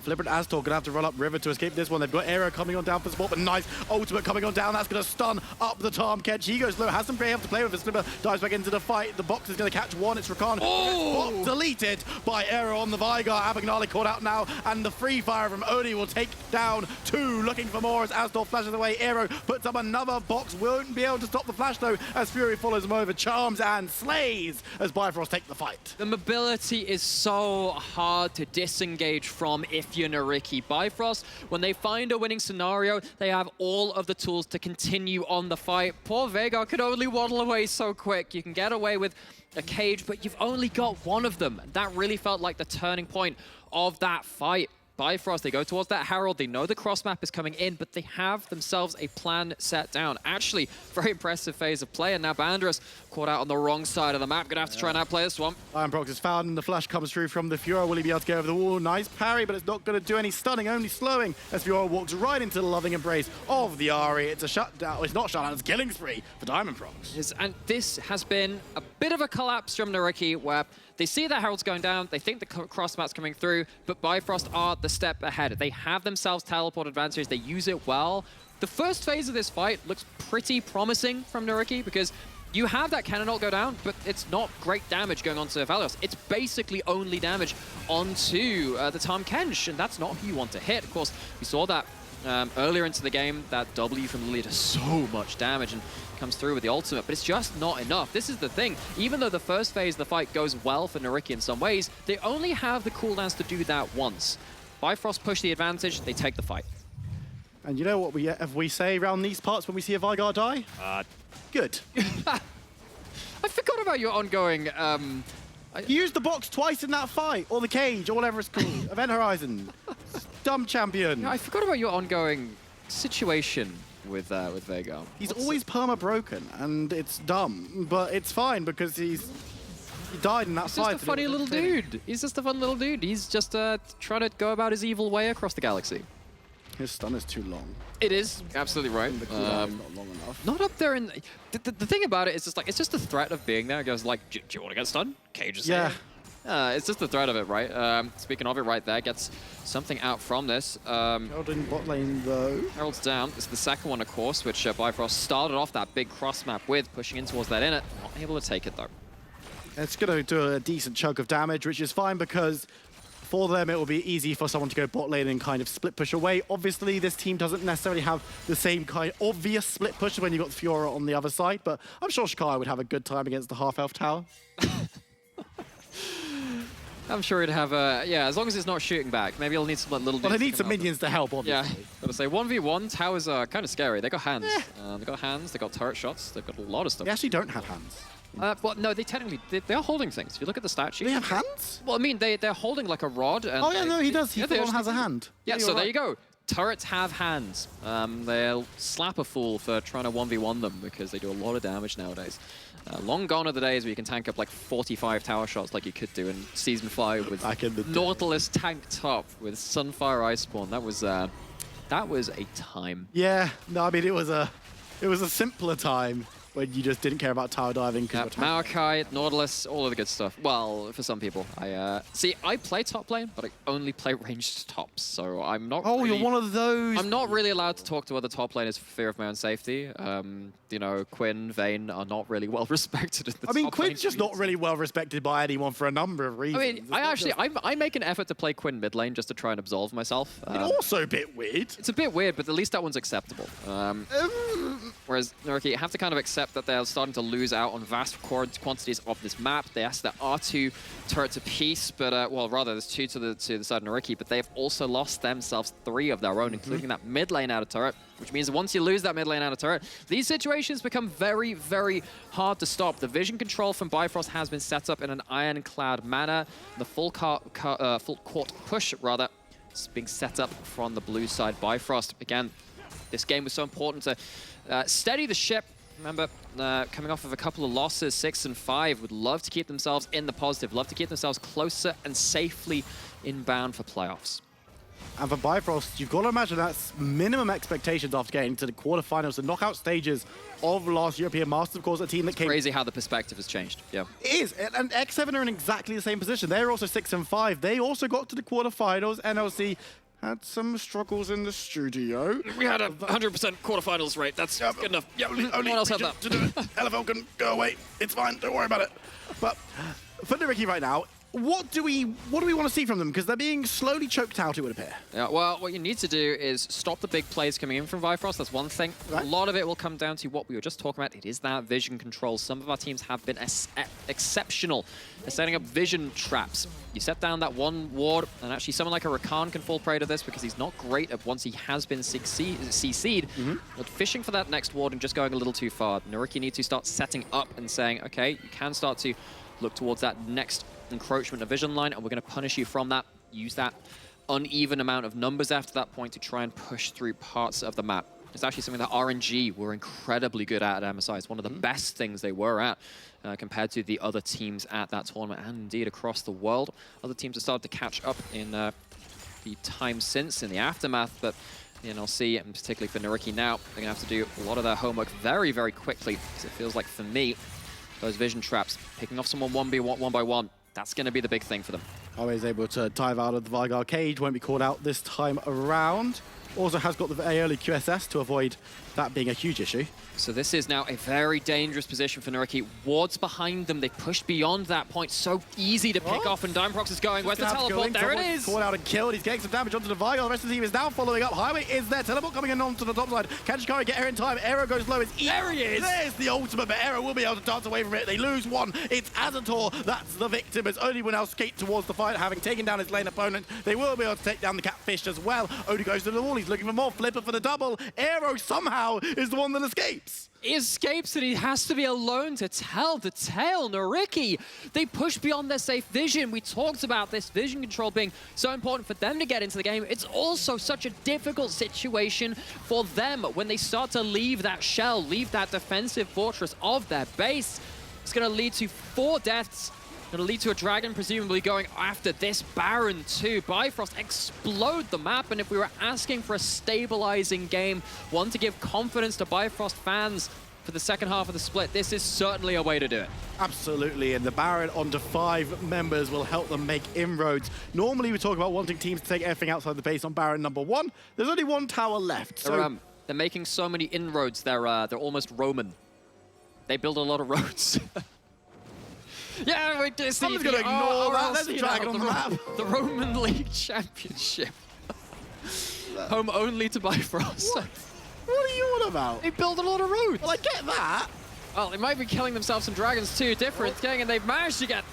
Flipper and Astor going to have to run up river to escape this one. They've got Eyhro coming on down for support, but nice ultimate coming on down. That's going to stun up the Tahm Kench. He goes low, has some great to play with as Flipper dives back into the fight. The box is going to catch one. It's Rakan. Oh! Deleted by Eyhro on the Vigar. Abignale caught out now, and the free fire from Oni will take down 2. Looking for more as Astor flashes away. Eyhro puts up another box. Won't be able to stop the flash though as Fury follows him over. Charms and slays as Bifrost take the fight. The mobility is so hard to disengage from if you're NYYRIKKI. Bifrost, when they find a winning scenario, they have all of the tools to continue on the fight. Poor Veigar could only waddle away so quick. You can get away with a cage, but you've only got one of them. That really felt like the turning point of that fight. Bifrost, they go towards that Herald. They know the cross map is coming in, but they have themselves a plan set down. Actually, very impressive phase of play, and now Banderas caught out on the wrong side of the map. Gonna have to try and outplay this one. Diamond Prox is found, and the flash comes through from the Fiora. Will he be able to get over the wall? Nice parry, but it's not going to do any stunning, only slowing as Fiora walks right into the loving embrace of the Ahri. It's a shutdown. It's not shutdown, it's killing spree for Diamond Prox. And this has been a bit of a collapse from NYYRIKKI, where they see the Herald's going down, they think the cross map's coming through, but Bifrost are the step ahead. They have themselves teleport advantage, they use it well. The first phase of this fight looks pretty promising from NYYRIKKI because You have that cannon ult go down, but it's not great damage going onto Valios. It's basically only damage onto the Tahm Kench, and that's not who you want to hit. Of course, we saw that earlier into the game, that W from Lily does so much damage and comes through with the ultimate, but it's just not enough. This is the thing. Even though the first phase of the fight goes well for NYYRIKKI in some ways, they only have the cooldowns to do that once. Bifrost push the advantage, they take the fight. And you know what we say around these parts when we see a Veigar die? Good. I forgot about your ongoing... He used the box twice in that fight, or the cage, or whatever it's called. Event Horizon. Dumb champion. Yeah, I forgot about your ongoing situation with Veigar. He's always perma-broken, and it's dumb, but it's fine because he died in that He's fight. just a funny little dude. He's just a fun little dude. He's just trying to go about his evil way across the galaxy. His stun is too long. It is, absolutely right. The cooldown is not long enough. Not up there in... The thing about it is just like, it's just the threat of being there. It goes like, do you want to get stunned? Cage is Yeah. It's just the threat of it, right? Speaking of it right there, gets something out from this. Herald in bot lane, though. Herald's down. This is the second one, of course, which Bifrost started off that big cross map with, pushing in towards that inner. Not able to take it, though. It's going to do a decent chunk of damage, which is fine because for them it will be easy for someone to go bot lane and kind of split push away. Obviously, this team doesn't necessarily have the same kind of obvious split push when you've got Fiora on the other side, but I'm sure Shakai would have a good time against the half-elf tower. I'm sure he'd have a... Yeah, as long as it's not shooting back. Maybe he'll need some little... Well, they need some minions to help, obviously. Yeah, gotta say, 1v1, towers are kind of scary. They got hands. They got hands, they got turret shots, they've got a lot of stuff. They actually don't have hands. Well, no, they technically... They are holding things. If you look at the stat sheet... Do they have hands? Well, I mean, they're holding like a rod. And Oh, yeah, no, he does. He full on has a hand. Yeah, so you're there right. you go. Turrets have hands. They'll slap a fool for trying to 1v1 them because they do a lot of damage nowadays. Long gone are the days where you can tank up like 45 tower shots like you could do in Season 5 with Back in the day. Nautilus tanked top with Sunfire Iceborne. That was a time. Yeah, no, I mean, it was a simpler time when you just didn't care about tower diving. Maokai, Nautilus, all of the good stuff. Well, for some people. I play top lane, but I only play ranged tops, so I'm not Oh, really, you're one of those. I'm not really allowed to talk to other top laners for fear of my own safety. You know, Quinn, Vayne are not really well respected in the I mean, top Quinn's lane just not community. really well respected by anyone for a number of reasons. I mean, I make an effort to play Quinn mid lane just to try and absolve myself. It's also a bit weird. It's a bit weird, but at least that one's acceptable. Whereas NYYRIKKI, you have to kind of accept that they're starting to lose out on vast quantities of this map. Yes, there are 2 turrets apiece, but well, rather there's 2 to the side of NYYRIKKI, but they've also lost themselves 3 of their own, including that mid lane out of turret, which means once you lose that mid lane out of turret, these situations become very, very hard to stop. The vision control from Bifrost has been set up in an ironclad manner. The full court push, rather, is being set up from the blue side. Bifrost, again, this game was so important to steady the ship. Remember, coming off of a couple of losses, 6 and 5, would love to keep themselves in the positive, love to keep themselves closer and safely inbound for playoffs. And for Bifrost, you've got to imagine that's minimum expectations after getting to the quarterfinals and knockout stages of last European Masters. Of course, a team that came... Crazy how the perspective has changed, yeah. It is, and X7 are in exactly the same position. They're also 6 and 5. They also got to the quarterfinals. NLC had some struggles in the studio. We had a 100% quarterfinals rate. That's good enough. Yeah, no one else had that. LFL can go away. It's fine. Don't worry about it. But for NYYRIKKI right now, what do we want to see from them? Because they're being slowly choked out, it would appear. Yeah, well, what you need to do is stop the big plays coming in from Bifrost. That's one thing. Right. A lot of it will come down to what we were just talking about. It is that vision control. Some of our teams have been exceptional at setting up vision traps. You set down that one ward, and actually someone like a Rakan can fall prey to this because he's not great at once he has been CC'd. But fishing for that next ward and just going a little too far. NYYRIKKI need to start setting up and saying, okay, you can start to look towards that next encroachment of vision line, and we're going to punish you from that. Use that uneven amount of numbers after that point to try and push through parts of the map. It's actually something that RNG were incredibly good at MSI. It's one of the best things they were at compared to the other teams at that tournament and indeed across the world. Other teams have started to catch up in the time since, in the aftermath, but the NLC, and particularly for NYYRIKKI now, they're going to have to do a lot of their homework very, very quickly, because it feels like, for me, those vision traps, picking off someone one by one, that's going to be the big thing for them. Always able to dive out of the Veigar cage, won't be called out this time around. Also has got the early QSS to avoid that being a huge issue. So this is now a very dangerous position for NYYRIKKI. Wards behind them, they pushed beyond that point. So easy to pick off, and Diamondprox is going. Where's the teleport? There it is! Caught out and killed. He's getting some damage onto the Vigal. The rest of the team is now following up. Highway is there. Teleport coming in onto the top side. Can Shikari get here in time? Eyhro goes low. It's There he is! There's the ultimate, but Eyhro will be able to dance away from it. They lose one. It's Azator. That's the victim, as Odie will now skate towards the fight, having taken down his lane opponent. They will be able to take down the Catfish as well. Odie goes to the wall. He's looking for more. Flipper for the double. Eyhro somehow is the one that escapes. He escapes and he has to be alone to tell the tale. NYYRIKKI, they push beyond their safe vision. We talked about this vision control being so important for them to get into the game. It's also such a difficult situation for them when they start to leave that shell, leave that defensive fortress of their base. It's going to lead to 4 deaths. Going to lead to a dragon presumably going after this Baron too. Bifrost explode the map, and if we were asking for a stabilizing game, one to give confidence to Bifrost fans for the second half of the split, this is certainly a way to do it. Absolutely, and the Baron onto 5 members will help them make inroads. Normally we talk about wanting teams to take everything outside the base on Baron number 1. There's only 1 tower left. So They're making so many inroads, they're almost Roman. They build a lot of roads. Yeah, we did. Someone's going to ignore that. There's a dragon on the map. The Roman League Championship. Home only to Bifrost. What are you on about? They build a lot of roads. Well, I get that. Well, they might be killing themselves some dragons too. Different thing, and they've managed to get.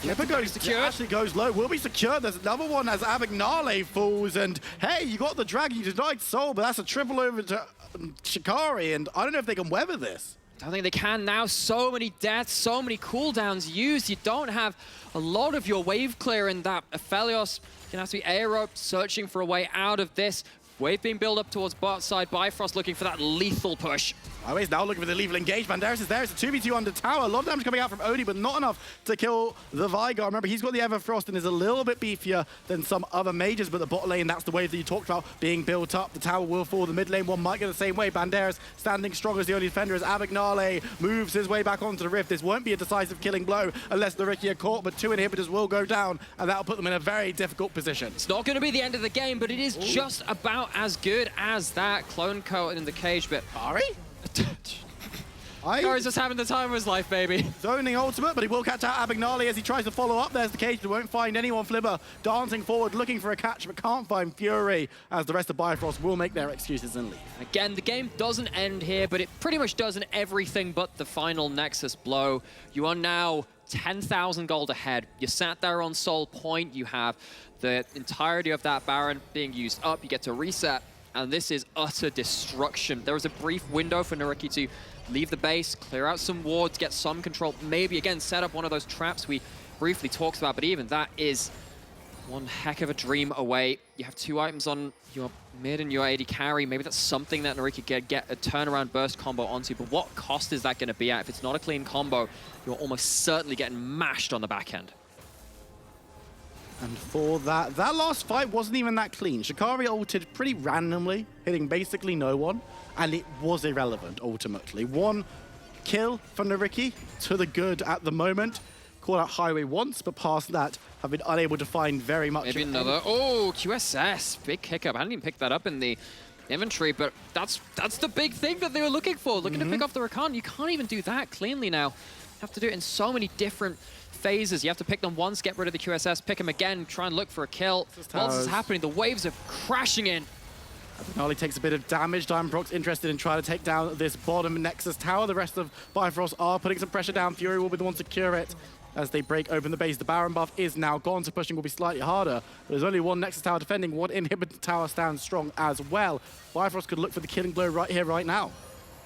Flipper goes secure. Actually goes low. Will be secured. There's another one as Abagnale falls. And hey, you got the dragon. You denied soul, but that's a triple over to Shikari. And I don't know if they can weather this. I don't think they can now. So many deaths, so many cooldowns used. You don't have a lot of your wave clear in that. Aphelios can have to be Eyhro searching for a way out of this. Wave being built up towards bot side. Bifrost looking for that lethal push. Highway's now looking for the lethal engage. Banderas is there. It's a 2v2 under tower. A lot of damage coming out from Odie, but not enough to kill the Vigar. Remember, he's got the Everfrost and is a little bit beefier than some other mages, but the bot lane, that's the wave that you talked about being built up. The tower will fall. The mid lane one might go the same way. Banderas standing strong as the only defender as Abagnale moves his way back onto the rift. This won't be a decisive killing blow unless NYYRIKKI are caught, but 2 inhibitors will go down, and that'll put them in a very difficult position. It's not going to be the end of the game, but it is just about as good as that clone coat in the cage. But Ari? Gary's just having the time of his life, baby. Zoning ultimate, but he will catch out Abagnale as he tries to follow up. There's the cage, but won't find anyone. Flibber dancing forward, looking for a catch, but can't find Fury, as the rest of Bifrost will make their excuses and leave. Again, the game doesn't end here, but it pretty much does in everything but the final Nexus blow. You are now 10,000 gold ahead. You sat there on Soul Point. You have the entirety of that Baron being used up. You get to reset, and this is utter destruction. There was a brief window for NYYRIKKI to leave the base, clear out some wards, get some control, maybe again set up one of those traps we briefly talked about, but even that is one heck of a dream away. You have 2 items on your mid and your AD carry. Maybe that's something that NYYRIKKI can get a turnaround burst combo onto, but what cost is that going to be at? If it's not a clean combo, you're almost certainly getting mashed on the back end. And for that last fight wasn't even that clean. Shikari ulted pretty randomly, hitting basically no one, and it was irrelevant ultimately. 1 kill for NYYRIKKI to the good at the moment. Call out Highway once, but past that, have been unable to find very much. Maybe another. Oh, QSS. Big hiccup. I hadn't even picked that up in the inventory, but that's the big thing that they were looking for. Looking to pick off the Rakan. You can't even do that cleanly now. You have to do it in so many different phases. You have to pick them once, get rid of the QSS, pick them again, try and look for a kill. While this is happening, the waves are crashing in. Abagnale takes a bit of damage. Diamondprox interested in trying to take down this bottom Nexus tower. The rest of Bifrost are putting some pressure down. Fury will be the one to cure it as they break open the base. The Baron buff is now gone, so pushing will be slightly harder. But there's only 1 Nexus tower defending. 1 inhibitor tower stands strong as well. Bifrost could look for the killing blow right here, right now.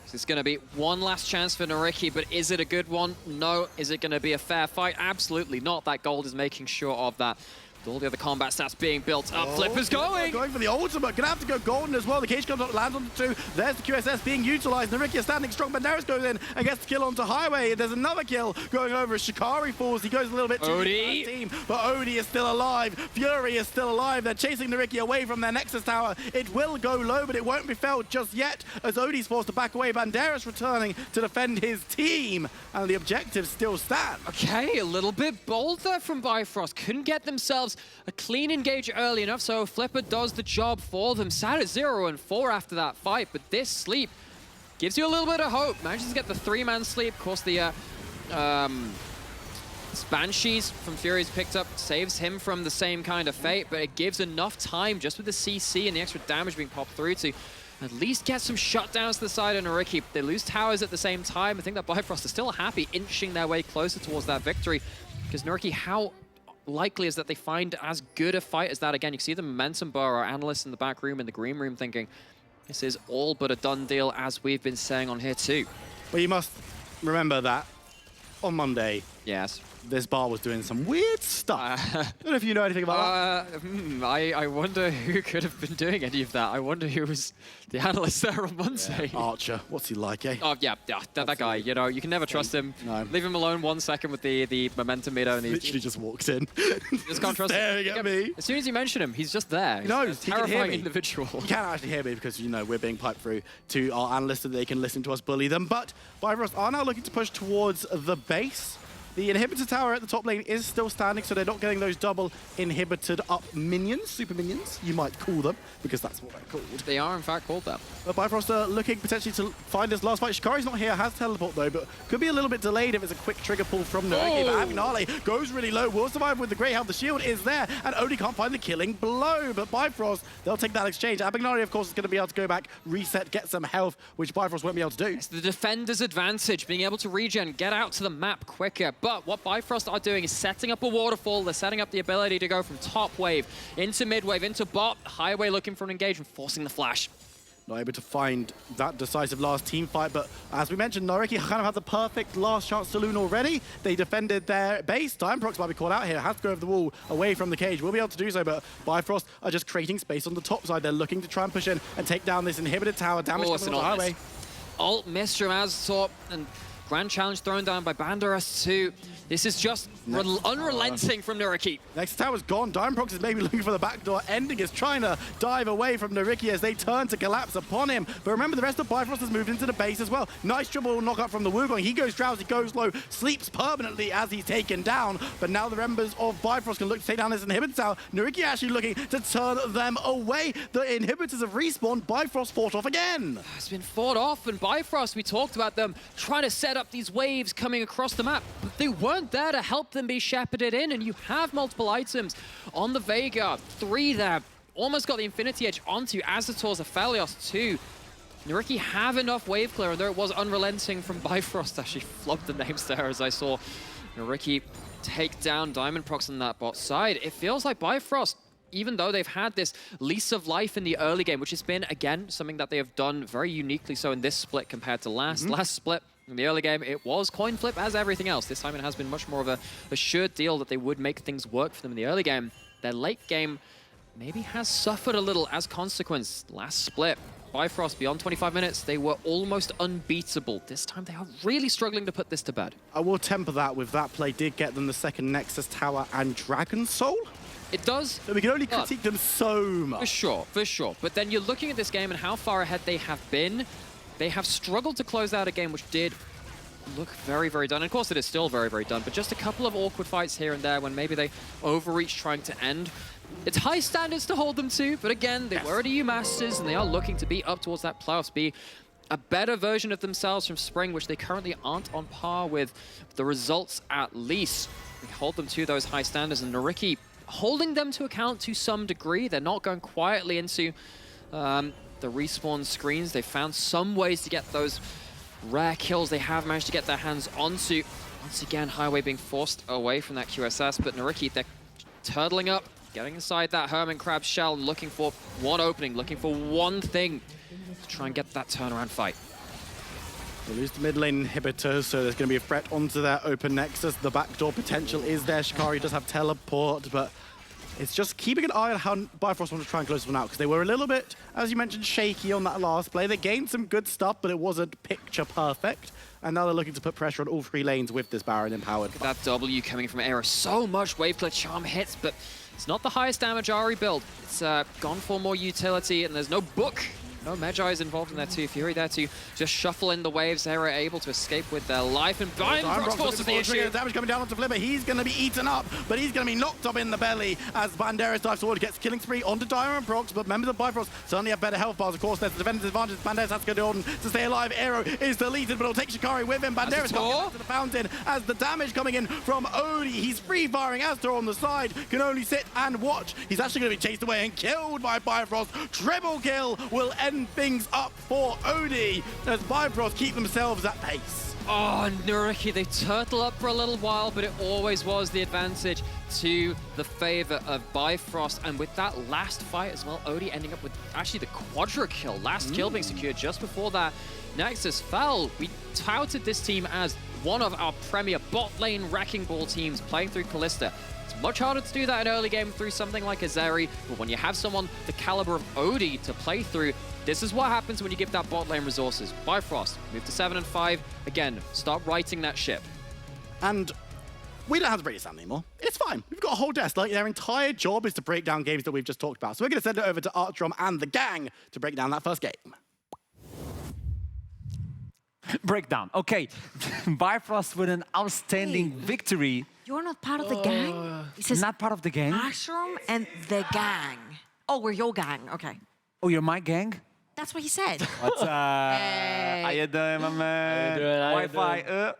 This is going to be one last chance for NYYRIKKI, but is it a good one? No. Is it going to be a fair fight? Absolutely not. That gold is making sure of that. With all the other combat stats being built up, Flipper's going! Going for the ultimate. Gonna have to go golden as well. The cage comes up, lands on the 2. There's the QSS being utilized. NYYRIKKI is standing strong. Banderas goes in and gets the kill onto Highway. There's another kill going over as Shikari falls. He goes a little bit too deep for the team, but Odie is still alive. Fury is still alive. They're chasing NYYRIKKI away from their Nexus tower. It will go low, but it won't be felt just yet as Odie's forced to back away. Banderas returning to defend his team, and the objectives still stand. Okay, a little bit bold there from Bifrost. Couldn't get themselves a clean engage early enough, so Flipper does the job for them. Sat at 0 and 4 after that fight, but this sleep gives you a little bit of hope. Manages to get the 3-man sleep. Of course, the Banshees from Fury's picked up, saves him from the same kind of fate, but it gives enough time just with the CC and the extra damage being popped through to at least get some shutdowns to the side of NYYRIKKI. They lose towers at the same time. I think that Bifrost is still happy, inching their way closer towards that victory. Because NYYRIKKI, how likely is that they find as good a fight as that again? You can see the momentum bar, our analysts in the back room, in the green room, thinking, this is all but a done deal, as we've been saying on here too. But you must remember that on Monday, Yes. this bar was doing some weird stuff. I don't know if you know anything about that. I wonder who could have been doing any of that. I wonder who was the analyst there on Monday. Yeah. Archer, what's he like, eh? Oh, yeah, that guy, you know, you can never trust him. No. Leave him alone 1 second with the momentum meter, and he Literally just walks in. just can't trust him. Staring at me. As soon as you mention him, he's just there. He knows, He's a he can hear terrifying me. individual. You can't actually hear me because, you know, we're being piped through to our analysts so they can listen to us bully them. But Bifrost are now looking to push towards the base. The inhibitor tower at the top lane is still standing, so they're not getting those double inhibited up minions, super minions, you might call them, because that's what they're called. They are, in fact, called that. But Bifrost are looking potentially to find his last fight. Shikari's not here, has teleport though, but could be a little bit delayed if it's a quick trigger pull from NYYRIKKI. But Agnale goes really low, will survive with the great health. The shield is there, and only can't find the killing blow. But Bifrost, they'll take that exchange. Agnale, of course, is going to be able to go back, reset, get some health, which Bifrost won't be able to do. It's the defender's advantage, being able to regen, get out to the map quicker. But what Bifrost are doing is setting up a waterfall. They're setting up the ability to go from top wave into mid wave, into bot, highway looking for an engagement, forcing the flash. Not able to find that decisive last team fight, but as we mentioned, NYYRIKKI kind of had the perfect last chance saloon already. They defended their base. Dimeprox might be caught out here, has to go over the wall away from the cage. Will be able to do so, but Bifrost are just creating space on the top side. They're looking to try and push in and take down this inhibited tower. Damage coming on the highway. Ult missed from Azor, and Grand Challenge thrown down by Banderas too. This is just unrelenting from NYYRIKKI. Next tower's gone. Dimeprox is maybe looking for the back door. Ending is trying to dive away from NYYRIKKI as they turn to collapse upon him. But remember, the rest of Bifrost has moved into the base as well. Nice triple knockup from the Wukong. He goes drowsy, goes low, sleeps permanently as he's taken down. But now the members of Bifrost can look to take down this inhibitor tower. NYYRIKKI actually looking to turn them away. The inhibitors have respawned. Bifrost fought off again. It's been fought off, and Bifrost, we talked about them trying to set up these waves coming across the map, but they weren't there to help them be shepherded in, and you have multiple items on the Veigar. 3 there, almost got the Infinity Edge onto Azator's Aphelios too. NYYRIKKI have enough wave clear, and though it was unrelenting from Bifrost, actually flubbed the names there as I saw NYYRIKKI take down Diamondprox on that bot side. It feels like Bifrost, even though they've had this lease of life in the early game, which has been, again, something that they have done very uniquely so in this split compared to last split. In the early game, it was coin flip as everything else. This time it has been much more of a assured deal that they would make things work for them in the early game. Their late game maybe has suffered a little as consequence. Last split, Bifrost, beyond 25 minutes, they were almost unbeatable. This time they are really struggling to put this to bed. I will temper that with that play did get them the second Nexus Tower and Dragon Soul. It does. So we can only critique them so much. For sure. But then you're looking at this game and how far ahead they have been. They have struggled to close out a game which did look very, very done. And of course, it is still very, very done, but just a couple of awkward fights here and there when maybe they overreach trying to end. It's high standards to hold them to, but again, they were at EU Masters and they are looking to be up towards that playoffs, be a better version of themselves from Spring, which they currently aren't on par with the results at least. We hold them to those high standards, and NYYRIKKI holding them to account to some degree. They're not going quietly into the respawn screens. They found some ways to get those rare kills they have managed to get their hands onto. Once again, Highway being forced away from that QSS, but NYYRIKKI, they're turtling up, getting inside that Hermit Crab shell and looking for one opening, looking for one thing to try and get that turnaround fight. They lose the mid lane inhibitor, so there's going to be a threat onto their open Nexus. The backdoor potential is there. Shikari does have teleport, but it's just keeping an eye on how Bifrost want to try and close this one out, because they were a little bit, as you mentioned, shaky on that last play. They gained some good stuff, but it wasn't picture perfect. And now they're looking to put pressure on all 3 lanes with this Baron empowered. That W coming from Eyhro, so much wave clear charm hits, but it's not the highest damage Ahri build. It's gone for more utility, and there's no book No, Magi is involved in there too. Fury there to just shuffle in the waves. They were able to escape with their life, and Bifrost forces the issue. Damage coming down onto Flipper. He's going to be eaten up, but he's going to be knocked up in the belly as Banderas dives forward, gets killing spree onto Diamond Prox, but members of Bifrost certainly have better health bars. Of course, there's the defender's advantage. Banderas has to go to Jordan to stay alive. Eyhro is deleted, but he'll take Shikari with him. Banderas got to the fountain as the damage coming in from Odie. He's free-firing. Astor on the side can only sit and watch. He's actually going to be chased away and killed by Bifrost. Triple kill will end things up for Odie as Bifrost keep themselves at pace. Oh, NYYRIKKI, they turtle up for a little while, but it always was the advantage to the favor of Bifrost. And with that last fight as well, Odie ending up with actually the quadra kill. Last kill being secured just before that Nexus fell. We touted this team as one of our premier bot lane wrecking ball teams playing through Kalista. It's much harder to do that in early game through something like a Zeri, but when you have someone the caliber of Odie to play through, this is what happens when you give that bot lane resources. Bifrost, move to 7 and 5. Again, start righting that ship. And we don't have to break this down anymore. It's fine. We've got a whole desk. Like, their entire job is to break down games that we've just talked about. So we're going to send it over to Artrom and the gang to break down that first game. Breakdown. Okay, Bifrost with an outstanding victory. You're not part of the gang? It says Not part of the gang? Ashram and the gang. Oh, we're your gang. Okay. Oh, you're my gang? That's what he said. What's up? Hey. How you doing, my man? How you Wi-Fi.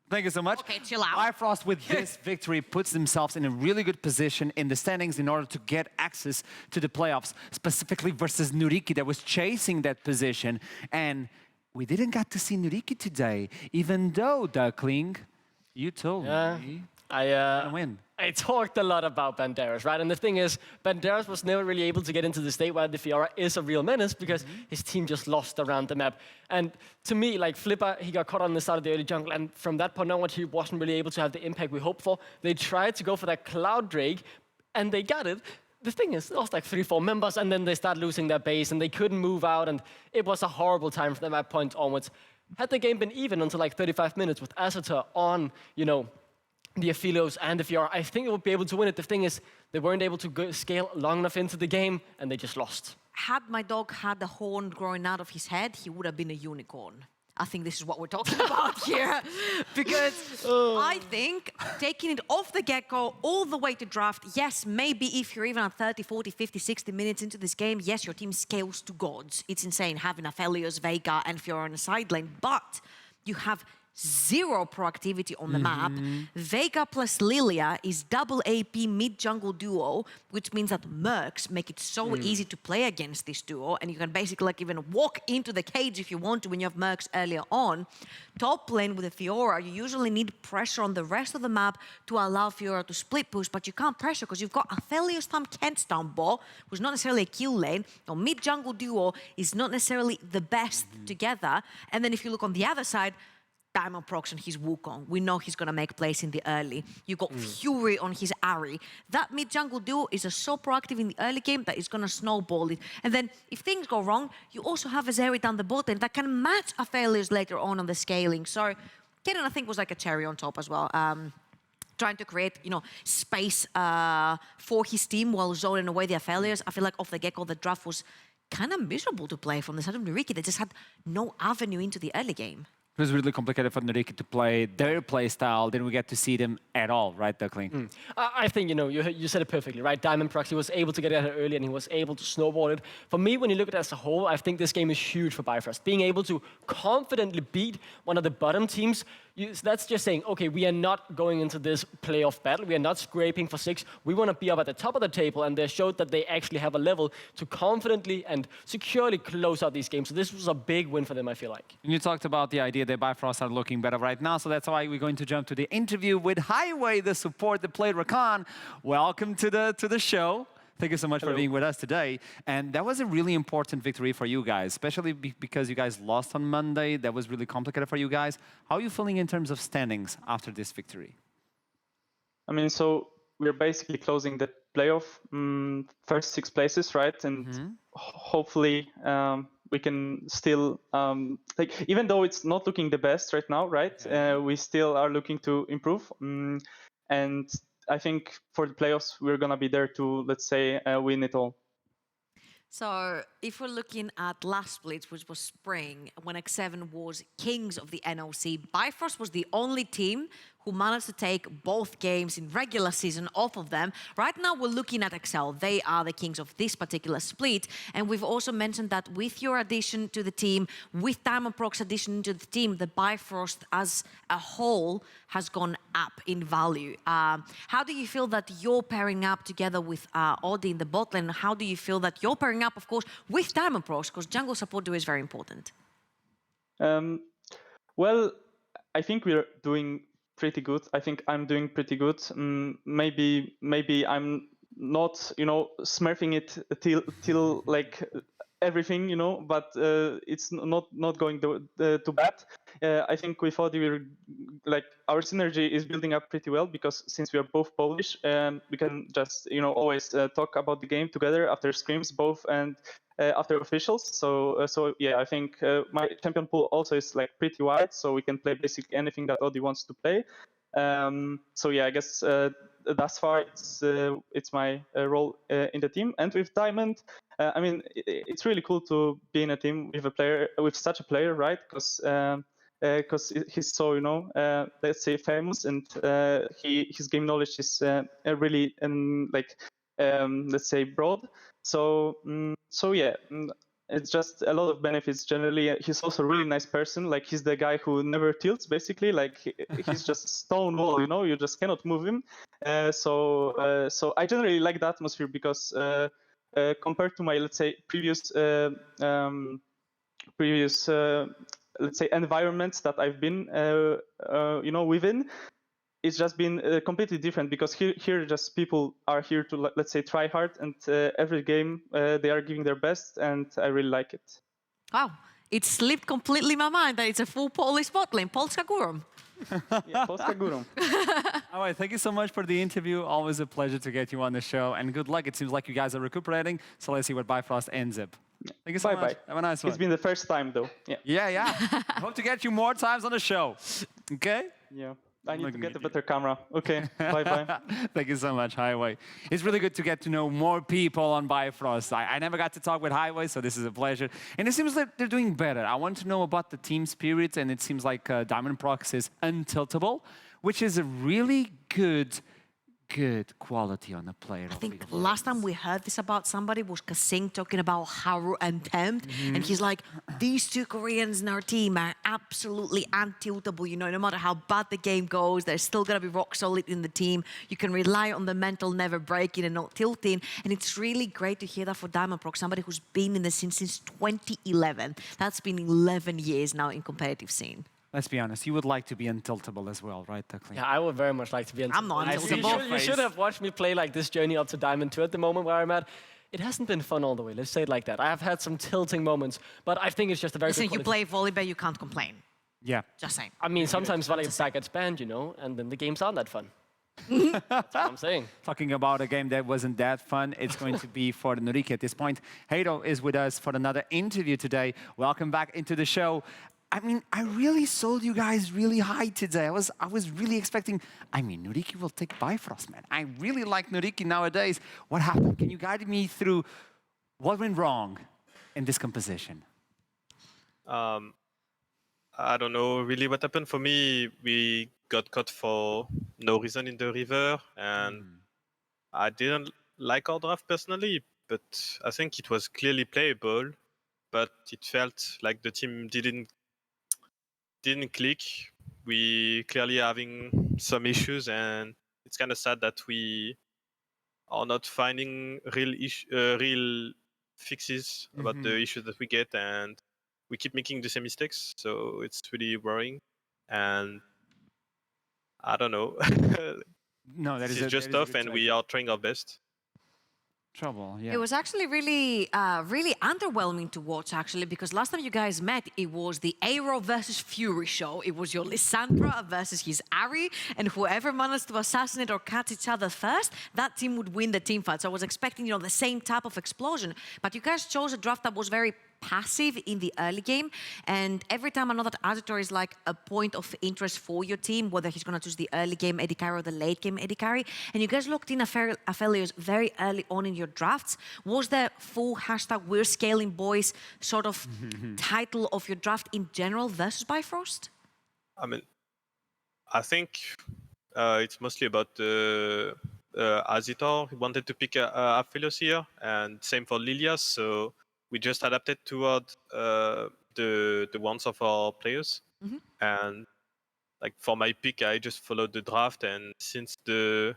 Thank you so much. Okay, chill out. Bifrost with this victory puts themselves in a really good position in the standings in order to get access to the playoffs, specifically versus NYYRIKKI that was chasing that position. And we didn't get to see NYYRIKKI today, even though, Duckling, you told me I win. I talked a lot about Banderas, right? And the thing is, Banderas was never really able to get into the state where the Fiora is a real menace because his team just lost around the map. And to me, like Flipper, he got caught on the side of the early jungle, and from that point onward, he wasn't really able to have the impact we hoped for. They tried to go for that Cloud Drake, and they got it. The thing is, they lost like 3-4 members, and then they start losing their base, and they couldn't move out, and it was a horrible time for them at point onwards. Had the game been even until like 35 minutes with Asator on, you know, the Aphelios and the Fiora, I think they would be able to win it. The thing is, they weren't able to scale long enough into the game, and they just lost. Had my dog had the horn growing out of his head, he would have been a unicorn. I think this is what we're talking about here. Because I think taking it off the get-go all the way to draft, yes, maybe if you're even at 30, 40, 50, 60 minutes into this game, yes, your team scales to gods. It's insane having Aphelios, Veigar, and Fiora on the side lane, but you have zero proactivity on the map. Veigar plus Lilia is double AP mid-jungle duo, which means that Mercs make it so easy to play against this duo, and you can basically like even walk into the cage if you want to when you have Mercs earlier on. Top lane with the Fiora, you usually need pressure on the rest of the map to allow Fiora to split push, but you can't pressure because you've got Aphelios Thumb Kent's down bot, who's not necessarily a kill lane. Your mid-jungle duo is not necessarily the best together. And then if you look on the other side, Diamond Prox on his Wukong. We know he's going to make plays in the early. You got Fury on his Ahri. That mid-jungle duo is so proactive in the early game that it's going to snowball it. And then if things go wrong, you also have a Zeri down the bottom that can match Aphelios later on the scaling. So Kenan, I think, was like a cherry on top as well. Trying to create, you know, space for his team while zoning away the Aphelios. I feel like off the get-go, the draft was kind of miserable to play from the side of NYYRIKKI. They just had no avenue into the early game. It was really complicated for NYYRIKKI to play their play style. Didn't we get to see them at all, right, Duckling? I think, you know, you said it perfectly, right? Diamond Prox, he was able to get it early and he was able to snowball it. For me, when you look at it as a whole, I think this game is huge for Bifrost. Being able to confidently beat one of the bottom teams, that's just saying, okay, we are not going into this playoff battle. We are not scraping for 6. We want to be up at the top of the table, and they showed that they actually have a level to confidently and securely close out these games. So this was a big win for them, I feel like. And you talked about the idea that Bifrost are looking better right now, so that's why we're going to jump to the interview with Highway, the support that played Rakan. Welcome to the show. Thank you so much for being with us today. And that was a really important victory for you guys, especially because you guys lost on Monday. That was really complicated for you guys. How are you feeling in terms of standings after this victory? I mean, so we're basically closing the playoff first 6 places, right? And hopefully we can still, like, even though it's not looking the best right now, right? We still are looking to improve. And I think for the playoffs, we're going to be there to, let's say, win it all. So if we're looking at last split, which was spring, when X7 was kings of the NLC, Bifrost was the only team who managed to take both games in regular season off of them. Right now, we're looking at Excel. They are the kings of this particular split. And we've also mentioned that with your addition to the team, with Diamond Prox addition to the team, the Bifrost as a whole has gone up in value. How do you feel that you're pairing up together with Audi in the bot lane? How do you feel that you're pairing up, of course, with Diamond Prox? Because jungle support duo is very important. Well, I think we're doing pretty good. I think I'm doing pretty good. Maybe I'm not, smurfing it till like everything, but it's not going too bad. I think with Audi, we're like our synergy is building up pretty well because since we are both Polish, we can just always talk about the game together after scrims, both and after officials. So yeah, I think my champion pool also is like pretty wide, so we can play basically anything that Audi wants to play. So yeah, I guess thus far it's my role in the team. And with Diamond, I mean, it's really cool to be in a team with such a player, right? Because he's so let's say famous, and his game knowledge is really let's say broad. So yeah, it's just a lot of benefits generally. He's also a really nice person. Like he's the guy who never tilts basically. Like he's just stone wall, you just cannot move him. So I generally like the atmosphere because compared to my let's say previous let's say environments that I've been within, it's just been completely different because here just people are here to let's say try hard, and every game they are giving their best, and I really like it. Wow, it slipped completely my mind that it's a full Polish bot lane. Polska Górom. Yeah, Polska Górom. All right, thank you so much for the interview. Always a pleasure to get you on the show, and good luck. It seems like you guys are recuperating, so let's see what Bifrost ends up. Thank you so much. Bye. Have a nice one. It's been the first time though. Yeah. I hope to get you more times on the show. Okay? Yeah. I need to get a better camera. Okay, bye. Thank you so much, Highway. It's really good to get to know more people on Bifrost. I never got to talk with Highway, so this is a pleasure. And it seems like they're doing better. I want to know about the team spirit, and it seems like Diamond Prox is untiltable, which is a really good quality on a player. I think last time we heard this about somebody was Kasing talking about Haru and Tempt, and he's like, these two Koreans in our team are absolutely untiltable. No matter how bad the game goes, they're still gonna be rock solid in the team. You can rely on the mental never breaking and not tilting, and it's really great to hear that for Diamond Prox, somebody who's been in the scene since 2011. That's been 11 years now in competitive scene. Let's be honest, you would like to be untiltable as well, right, Duckling? Yeah, I would very much like to be untiltable. I'm not untiltable. You should have watched me play like this journey up to Diamond 2 at the moment where I'm at. It hasn't been fun all the way, let's say it like that. I have had some tilting moments, but I think it's just a very good you play volleyball, you can't complain. Yeah. Just saying. I mean, sometimes volleyball gets banned, and then the games aren't that fun. That's what I'm saying. Talking about a game that wasn't that fun, it's going to be for the NYYRIKKI at this point. Eyhro is with us for another interview today. Welcome back into the show. I mean, I really sold you guys really high today. I was really expecting, NYYRIKKI will take Bifrost, man. I really like NYYRIKKI nowadays. What happened? Can you guide me through what went wrong in this composition? I don't know really what happened. For me, we got caught for no reason in the river, and I didn't like our draft personally, but I think it was clearly playable, but it felt like the team didn't click. We clearly having some issues, and it's kind of sad that we are not finding real fixes about the issues that we get, and we keep making the same mistakes. So it's really worrying, and I don't know. No, that is just tough, and we are trying our best. Trouble, yeah. It was actually really underwhelming to watch, actually, because last time you guys met, it was the Eyhro versus Fury show. It was your Lissandra versus his Ahri, and whoever managed to assassinate or catch each other first, that team would win the team fight. So I was expecting, the same type of explosion. But you guys chose a draft that was very passive in the early game. And every time I know that Azitor is like a point of interest for your team, whether he's going to choose the early game AD carry or the late game AD carry. And you guys locked in Aphelios very early on in your drafts. Was the full hashtag We're Scaling Boys sort of title of your draft in general versus Bifrost? I mean, I think it's mostly about Azitor. He wanted to pick Aphelios here, and same for Lilia. So we just adapted toward the wants of our players. And like for my pick, I just followed the draft, and since the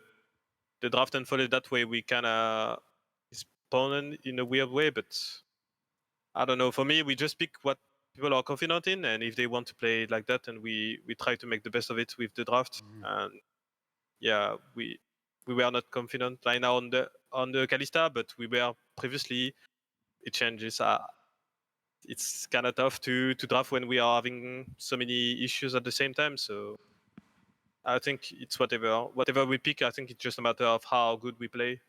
draft unfolded that way, we kind of spawned in a weird way. But I don't know. For me, we just pick what people are confident in, and if they want to play like that, and we try to make the best of it with the draft. And yeah, we were not confident right now on the Kalista, but we were previously. It changes. It's kind of tough to draft when we are having so many issues at the same time. So I think it's whatever we pick. I think it's just a matter of how good we play.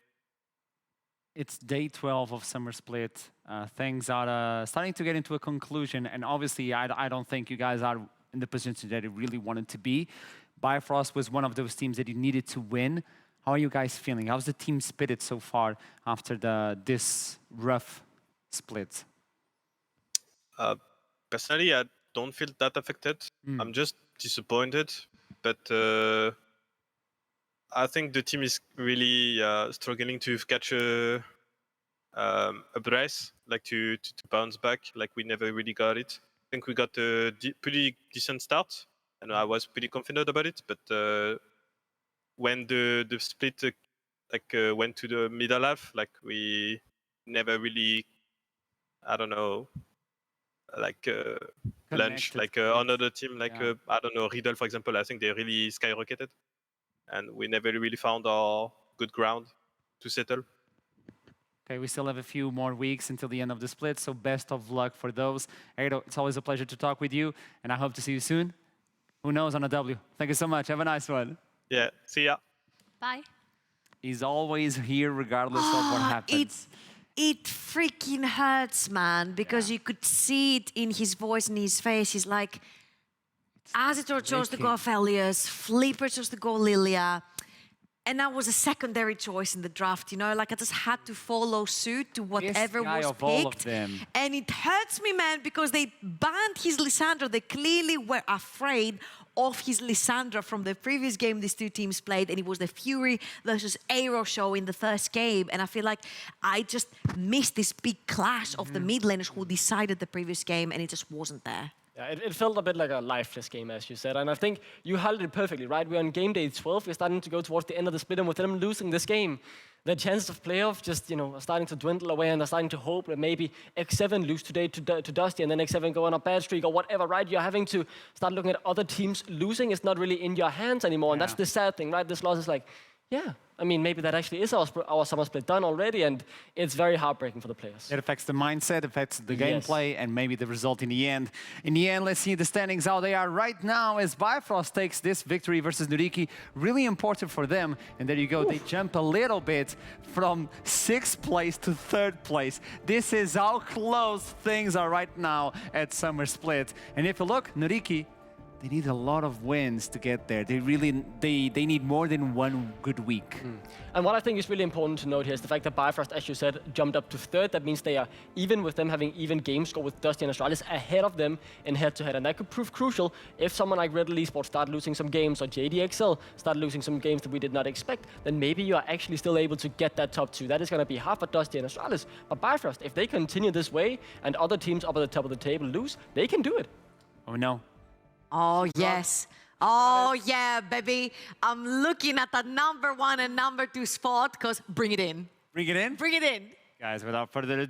It's day 12 of Summer Split. Things are starting to get into a conclusion, and obviously I don't think you guys are in the position that you really wanted to be. Bifrost was one of those teams that you needed to win. How are you guys feeling? How's the team split so far after this rough split? Personally, I don't feel that affected. I'm just disappointed, but I think the team is really struggling to catch a breath, like to bounce back. Like we never really got it. I think we got a pretty decent start, and I was pretty confident about it. But when the split went to the middle half, like we never really, I don't know, like lunch, like another team, like I don't know, Riddle, for example. I think they really skyrocketed, and we never really found our good ground to settle. Okay, we still have a few more weeks until the end of the split, so best of luck for those. Eyhro, it's always a pleasure to talk with you, and I hope to see you soon. Who knows, on a W. Thank you so much. Have a nice one. Yeah, see ya. Bye. He's always here regardless of what happens. It freaking hurts, man, because you could see it in his voice and his face. He's like, Azitor chose to go Aphelios, Flipper chose to go Lilia, and that was a secondary choice in the draft, you know? Like, I just had to follow suit to whatever was picked. All of them. And it hurts me, man, because they banned his Lissandra. They clearly were afraid of his Lissandra from the previous game these two teams played, and it was the Fury versus Eyhro show in the first game. And I feel like I just missed this big clash of the mid laners who decided the previous game, and it just wasn't there. Yeah, it felt a bit like a lifeless game, as you said. And I think you held it perfectly, right? We're on game day 12. We're starting to go towards the end of the split, and with them losing this game, the chances of playoff just, you know, are starting to dwindle away, and they're starting to hope that maybe X7 lose today to Dusty, and then X7 go on a bad streak or whatever, right? You're having to start looking at other teams losing. It's not really in your hands anymore, and that's the sad thing, right? This loss is like, yeah, I mean, maybe that actually is our summer split done already, and it's very heartbreaking for the players. It affects the mindset, affects the gameplay, and maybe the result in the end. In the end, let's see the standings, how they are right now as Bifrost takes this victory versus NYYRIKKI. Really important for them, and there you go. They jump a little bit from 6th place to 3rd place. This is how close things are right now at Summer Split. And if you look, NYYRIKKI, they need a lot of wins to get there. They really, they need more than one good week. And what I think is really important to note here is the fact that Bifrost, as you said, jumped up to 3rd. That means they are even with them having even game score with Dusty and Astralis ahead of them in head-to-head. And that could prove crucial if someone like Riddle Esports start losing some games, or JDXL start losing some games that we did not expect, then maybe you are actually still able to get that top 2. That is going to be hard for Dusty and Astralis. But Bifrost, if they continue this way and other teams up at the top of the table lose, they can do it. Oh no. Oh, yes. Oh, yeah, baby. I'm looking at that #1 and #2 spot, because bring it in. Bring it in? Bring it in. Guys, without further ado,